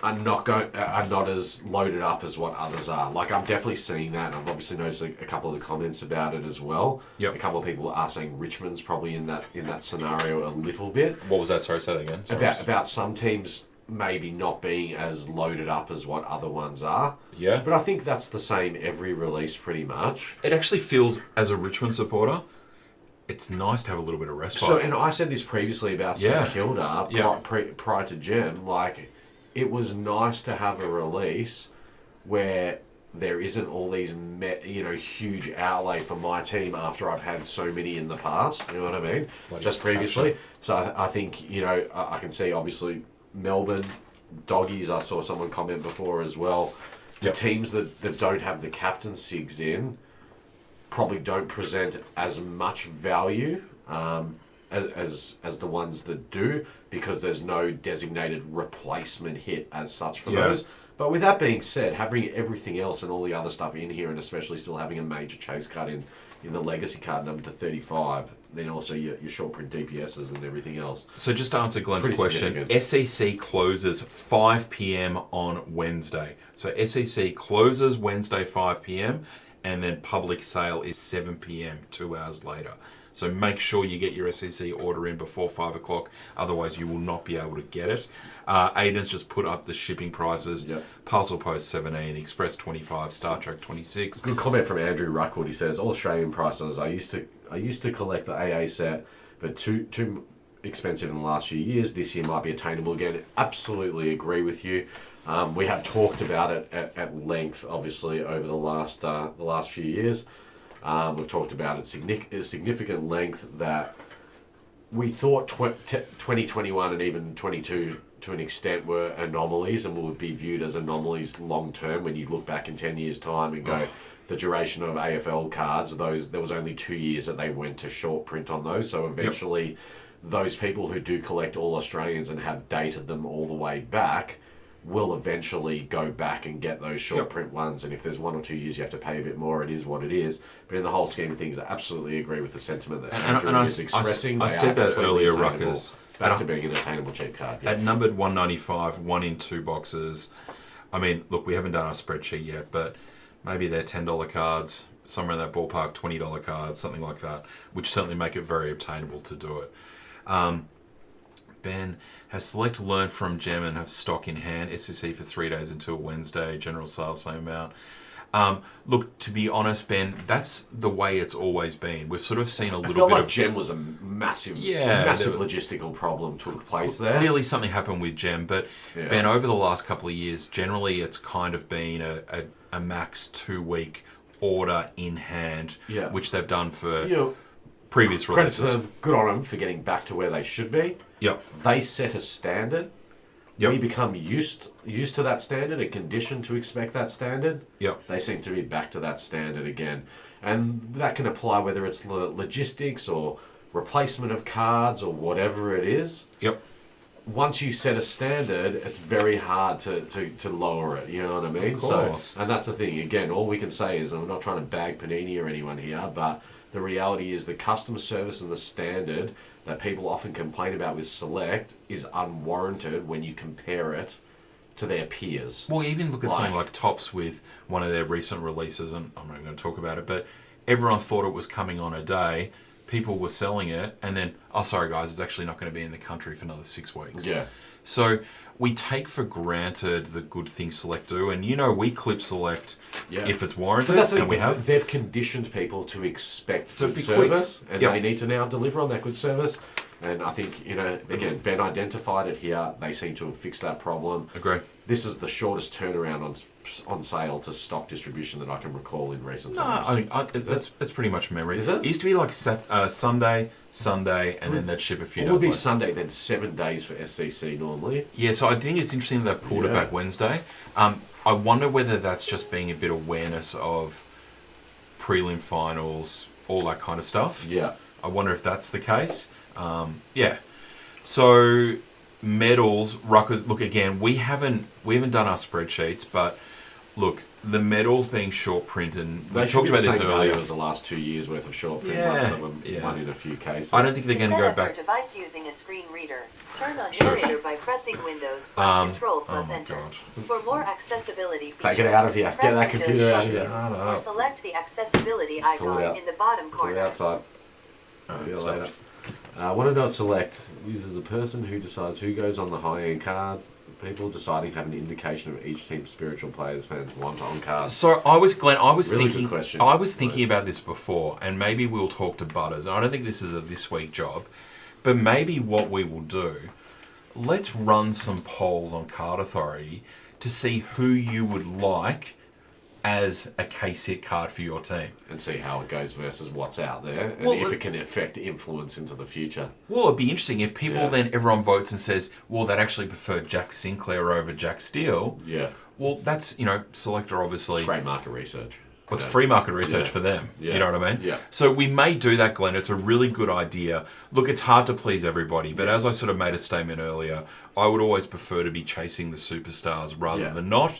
[SPEAKER 3] are not as loaded up as what others are. Like, I'm definitely seeing that, and I've obviously noticed a couple of the comments about it as well.
[SPEAKER 1] Yep.
[SPEAKER 3] A couple of people are saying Richmond's probably in that scenario a little bit.
[SPEAKER 1] What was that? Sorry, say that again. Sorry.
[SPEAKER 3] About some teams maybe not being as loaded up as what other ones are.
[SPEAKER 1] Yeah.
[SPEAKER 3] But I think that's the same every release pretty much.
[SPEAKER 1] It actually feels, as a Richmond supporter, it's nice to have a little bit of respite.
[SPEAKER 3] So, and I said this previously about St Kilda
[SPEAKER 1] Yeah.
[SPEAKER 3] prior to Gem, like, it was nice to have a release where there isn't all these huge outlay for my team after I've had so many in the past. You know what I mean? Just previously.
[SPEAKER 1] capture.
[SPEAKER 3] So I think, I can see obviously Melbourne, Doggies, I saw someone comment before as well. The
[SPEAKER 1] Yep.
[SPEAKER 3] teams that don't have the captain SIGs in probably don't present as much value as the ones that do, because there's no designated replacement hit as such for
[SPEAKER 1] Yeah.
[SPEAKER 3] those. But with that being said, having everything else and all the other stuff in here, and especially still having a major chase card in the legacy card number to 35, then also your short print DPSs and everything else.
[SPEAKER 1] So just to answer Glenn's
[SPEAKER 3] Pretty
[SPEAKER 1] question,
[SPEAKER 3] significant.
[SPEAKER 1] SEC closes 5 p.m. on Wednesday. So SEC closes Wednesday 5 p.m. and then public sale is 7 p.m. 2 hours later. So make sure you get your SEC order in before 5 o'clock, otherwise you will not be able to get it. Aiden's just put up the shipping prices.
[SPEAKER 3] Yep.
[SPEAKER 1] Parcel Post 17, Express 25, Star Trek 26.
[SPEAKER 3] Good comment from Andrew Ruckwood. He says, all Australian prices. I used to collect the AA set, but too expensive in the last few years. This year might be attainable again. Absolutely agree with you. We have talked about it at length, obviously, over the last few years. We've talked about it significant length that we thought 2021 and even 22 to an extent were anomalies and would be viewed as anomalies long term when you look back in 10 years' time and go, the duration of AFL cards, there was only 2 years that they went to short print on those. So eventually, those people who do collect all Australians and have dated them all the way back will eventually go back and get those short print ones. And if there's 1 or 2 years you have to pay a bit more, it is what it is. But in the whole scheme of things, I absolutely agree with the sentiment that Andrew is expressing.
[SPEAKER 1] I said that earlier, Ruckers.
[SPEAKER 3] Back to being an attainable cheap card. Yeah.
[SPEAKER 1] At numbered 195, 1 in 2 boxes. I mean, look, we haven't done our spreadsheet yet, but maybe they're $10 cards, somewhere in that ballpark, $20 cards, something like that, which certainly make it very obtainable to do it. Ben, has Select learned from Gem and have stock in hand? SEC for 3 days until Wednesday, general sales same amount. Look, to be honest, Ben, that's the way it's always been. We've sort of seen a little bit
[SPEAKER 3] like
[SPEAKER 1] of...
[SPEAKER 3] Gem was a massive logistical problem took place there.
[SPEAKER 1] Clearly something happened with Gem, but Ben, over the last couple of years, generally it's kind of been a max 2-week order in hand, which they've done for previous releases.
[SPEAKER 3] Credit to them, good on them for getting back to where they should be.
[SPEAKER 1] Yep.
[SPEAKER 3] They set a standard.
[SPEAKER 1] Yep.
[SPEAKER 3] We become used to that standard and conditioned to expect that standard.
[SPEAKER 1] Yep.
[SPEAKER 3] They seem to be back to that standard again. And that can apply whether it's logistics or replacement of cards or whatever it is.
[SPEAKER 1] Yep.
[SPEAKER 3] Once you set a standard, it's very hard to lower it. You know what I mean?
[SPEAKER 1] Of course.
[SPEAKER 3] So, and that's the thing. Again, all we can say is, I'm not trying to bag Panini or anyone here, but the reality is the customer service and the standard that people often complain about with Select is unwarranted when you compare it to their peers.
[SPEAKER 1] Well, even look at something like Topps with one of their recent releases, and I'm not going to talk about it, but everyone thought it was coming on a day. People were selling it, and then, oh, sorry guys, it's actually not going to be in the country for another 6 weeks.
[SPEAKER 3] Yeah.
[SPEAKER 1] So we take for granted the good things Select do, and we clip Select if it's warranted,
[SPEAKER 3] but that's the
[SPEAKER 1] and we have.
[SPEAKER 3] They've conditioned people to expect good
[SPEAKER 1] be
[SPEAKER 3] service,
[SPEAKER 1] quick.
[SPEAKER 3] and
[SPEAKER 1] Yep.
[SPEAKER 3] they need to now deliver on that good service. And I think, again, Ben identified it here. They seem to have fixed that problem.
[SPEAKER 1] Agree.
[SPEAKER 3] This is the shortest turnaround on sale to stock distribution that I can recall in recent times.
[SPEAKER 1] That's pretty much memory.
[SPEAKER 3] Is it?
[SPEAKER 1] It used to be like Sunday, and then they'd ship a few
[SPEAKER 3] It
[SPEAKER 1] days
[SPEAKER 3] would be
[SPEAKER 1] later.
[SPEAKER 3] Sunday, then 7 days for SCC normally.
[SPEAKER 1] Yeah, so I think it's interesting that they pulled it back Wednesday. I wonder whether that's just being a bit awareness of prelim finals, all that kind of stuff.
[SPEAKER 3] Yeah.
[SPEAKER 1] I wonder if that's the case. So medals, Ruckers. Look, again, we haven't done our spreadsheets, but look, the medals being short print, and we
[SPEAKER 3] They
[SPEAKER 1] talked
[SPEAKER 3] should be
[SPEAKER 1] about
[SPEAKER 3] the
[SPEAKER 1] this
[SPEAKER 3] same value
[SPEAKER 1] earlier.
[SPEAKER 3] as the last 2 years worth of short print
[SPEAKER 1] Yeah,
[SPEAKER 3] ones that were
[SPEAKER 1] yeah.
[SPEAKER 3] one in a few cases.
[SPEAKER 1] I don't think they're going to
[SPEAKER 4] Set
[SPEAKER 1] go
[SPEAKER 4] up your
[SPEAKER 1] back.
[SPEAKER 4] device using a screen reader. Turn on
[SPEAKER 1] Sure.
[SPEAKER 4] narrator by pressing Windows plus Control plus
[SPEAKER 1] oh my
[SPEAKER 4] Enter.
[SPEAKER 1] God.
[SPEAKER 4] For more accessibility features,
[SPEAKER 3] Take it out of here. Get
[SPEAKER 4] press
[SPEAKER 3] that
[SPEAKER 4] Windows
[SPEAKER 3] computer out of
[SPEAKER 4] plus
[SPEAKER 3] here.
[SPEAKER 4] U,
[SPEAKER 1] Shut
[SPEAKER 4] or
[SPEAKER 1] up.
[SPEAKER 4] select the accessibility
[SPEAKER 3] Pull it
[SPEAKER 4] icon
[SPEAKER 3] out.
[SPEAKER 4] in the bottom
[SPEAKER 3] Put it
[SPEAKER 4] corner.
[SPEAKER 3] outside. See you later. One of Dot Select uses the person who decides who goes on the high-end cards. People deciding to have an indication of each team's spiritual players fans want on cards.
[SPEAKER 1] So I was
[SPEAKER 3] Really good
[SPEAKER 1] thinking.
[SPEAKER 3] question.
[SPEAKER 1] I was thinking about this before, and maybe we'll talk to Butters. I don't think this is a this week job, but maybe what we will do, let's run some polls on Card Authority to see who you would like as a case hit card for your team.
[SPEAKER 3] And see how it goes versus what's out there, and
[SPEAKER 1] Well,
[SPEAKER 3] if it can affect influence into the future.
[SPEAKER 1] Well, it'd be interesting if people
[SPEAKER 3] Yeah.
[SPEAKER 1] then everyone votes and says, well, they'd actually prefer Jack Sinclair over Jack Steele.
[SPEAKER 3] Yeah,
[SPEAKER 1] Well, that's, Selector obviously.
[SPEAKER 3] it's great market research.
[SPEAKER 1] It's
[SPEAKER 3] Yeah.
[SPEAKER 1] free market research
[SPEAKER 3] Yeah.
[SPEAKER 1] for them.
[SPEAKER 3] Yeah.
[SPEAKER 1] You know what I mean?
[SPEAKER 3] Yeah.
[SPEAKER 1] So we may do that, Glenn. It's a really good idea. Look, it's hard to please everybody, but as I sort of made a statement earlier, I would always prefer to be chasing the superstars rather
[SPEAKER 3] Yeah.
[SPEAKER 1] than not.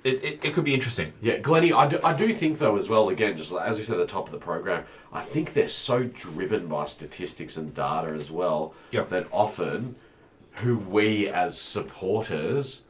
[SPEAKER 1] It could be interesting.
[SPEAKER 3] Yeah, Glennie, I do think, though, as well, again, just as we said at the top of the program, I think they're so driven by statistics and data as well
[SPEAKER 1] Yep.
[SPEAKER 3] that often who we as supporters,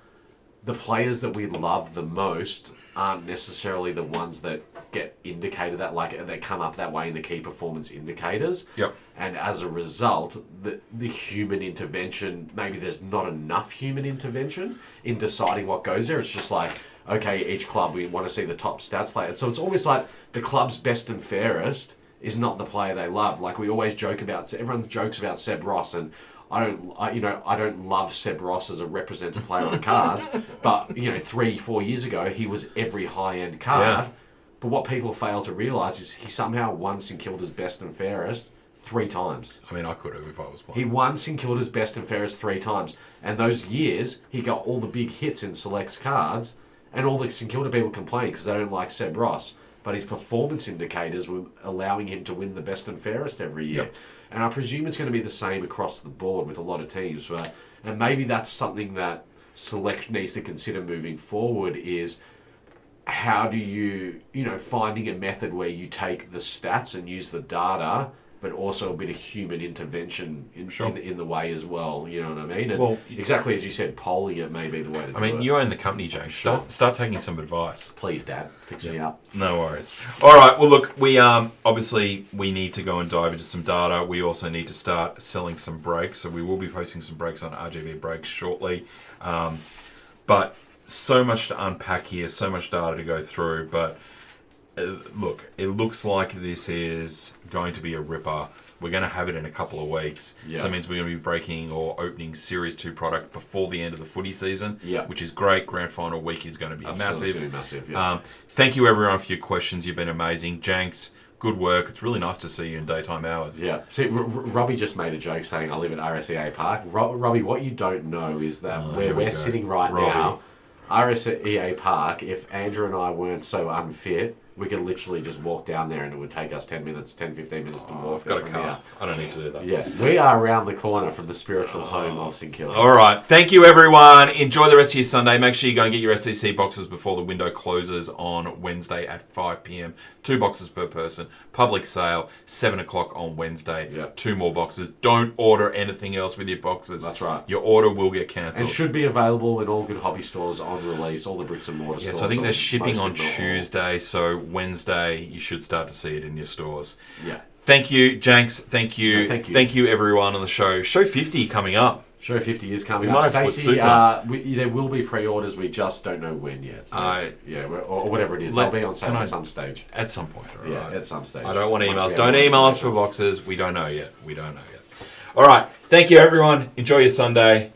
[SPEAKER 3] the players that we love the most, aren't necessarily the ones that get indicated that, like, they come up that way in the key performance indicators.
[SPEAKER 1] Yep.
[SPEAKER 3] And as a result, the human intervention, maybe there's not enough human intervention in deciding what goes there. It's just like, okay, each club, we want to see the top stats player. So it's almost like the club's best and fairest is not the player they love. Like we always joke about, everyone jokes about Seb Ross, and I don't love Seb Ross as a representative player on cards, but 3-4 years ago he was every high-end card.
[SPEAKER 1] Yeah.
[SPEAKER 3] But what people fail to realise is he somehow won St Kilda's best and fairest 3 times.
[SPEAKER 1] I mean, I could have if I was
[SPEAKER 3] He
[SPEAKER 1] playing.
[SPEAKER 3] won St Kilda's best and fairest 3 times. And those years, he got all the big hits in Select's cards, and all the St Kilda people complain because they don't like Seb Ross. But his performance indicators were allowing him to win the best and fairest every year.
[SPEAKER 1] Yep.
[SPEAKER 3] And I presume it's going to be the same across the board with a lot of teams. And maybe that's something that Select needs to consider moving forward is how do you, finding a method where you take the stats and use the data, but also a bit of human intervention in the way as well. You know what I mean? And
[SPEAKER 1] Well,
[SPEAKER 3] exactly as you said, polling it may be the way to do it.
[SPEAKER 1] I mean, you own the company, James.
[SPEAKER 3] Sure.
[SPEAKER 1] Start taking some advice.
[SPEAKER 3] Please, Dad, fix me up.
[SPEAKER 1] No worries. All right. Well, look, we obviously we need to go and dive into some data. We also need to start selling some breaks, so we will be posting some breaks on RGB Breaks shortly. But so much to unpack here, so much data to go through. But look, it looks like this is going to be a ripper. We're going to have it in a couple of weeks.
[SPEAKER 3] Yeah.
[SPEAKER 1] So that means we're going to be breaking or opening Series 2 product before the end of the footy season,
[SPEAKER 3] Yeah.
[SPEAKER 1] which is great. Grand final week is going to be
[SPEAKER 3] Absolutely,
[SPEAKER 1] massive.
[SPEAKER 3] it's gonna be massive, yeah.
[SPEAKER 1] Thank you, everyone, for your questions. You've been amazing. Janks, good work. It's really nice to see you in daytime hours.
[SPEAKER 3] Yeah. See, Robbie just made a joke saying I live at RSEA Park. Robbie, what you don't know is that where
[SPEAKER 1] here we
[SPEAKER 3] we're
[SPEAKER 1] go.
[SPEAKER 3] sitting right
[SPEAKER 1] Robbie.
[SPEAKER 3] now, RSEA Park, if Andrew and I weren't so unfit, we could literally just walk down there and it would take us 10 minutes, 10-15 minutes to walk.
[SPEAKER 1] I've got a
[SPEAKER 3] from
[SPEAKER 1] car.
[SPEAKER 3] here.
[SPEAKER 1] I don't need to do that.
[SPEAKER 3] Yeah, we are around the corner from the spiritual home of St Kilda.
[SPEAKER 1] All right. Thank you, everyone. Enjoy the rest of your Sunday. Make sure you go and get your SEC boxes before the window closes on Wednesday at 5 p.m. 2 boxes per person. Public sale, 7 o'clock on Wednesday.
[SPEAKER 3] Yep.
[SPEAKER 1] 2 more boxes. Don't order anything else with your boxes.
[SPEAKER 3] That's right.
[SPEAKER 1] Your order will get
[SPEAKER 3] And
[SPEAKER 1] cancelled.
[SPEAKER 3] should be available in all good hobby stores on release, all the bricks and mortar
[SPEAKER 1] Yes,
[SPEAKER 3] stores.
[SPEAKER 1] I think
[SPEAKER 3] or
[SPEAKER 1] they're shipping
[SPEAKER 3] most,
[SPEAKER 1] on
[SPEAKER 3] if not all.
[SPEAKER 1] Tuesday, so Wednesday you should start to see it in your stores.
[SPEAKER 3] Yeah.
[SPEAKER 1] Thank you, Janks. Thank you.
[SPEAKER 3] No, thank you.
[SPEAKER 1] Thank you, everyone on the show. Show 50 coming up.
[SPEAKER 3] Show 50 is coming
[SPEAKER 1] We
[SPEAKER 3] up.
[SPEAKER 1] might have to put
[SPEAKER 3] Stacey,
[SPEAKER 1] suits on.
[SPEAKER 3] there will be pre-orders. We just don't know when yet. Or whatever it is. They'll be on sale at some stage.
[SPEAKER 1] At some point, all
[SPEAKER 3] Yeah,
[SPEAKER 1] right.
[SPEAKER 3] at some stage.
[SPEAKER 1] I don't want
[SPEAKER 3] Once we
[SPEAKER 1] emails.
[SPEAKER 3] have
[SPEAKER 1] Don't
[SPEAKER 3] more
[SPEAKER 1] email us for
[SPEAKER 3] information.
[SPEAKER 1] boxes. We don't know yet. All right. Thank you, everyone. Enjoy your Sunday.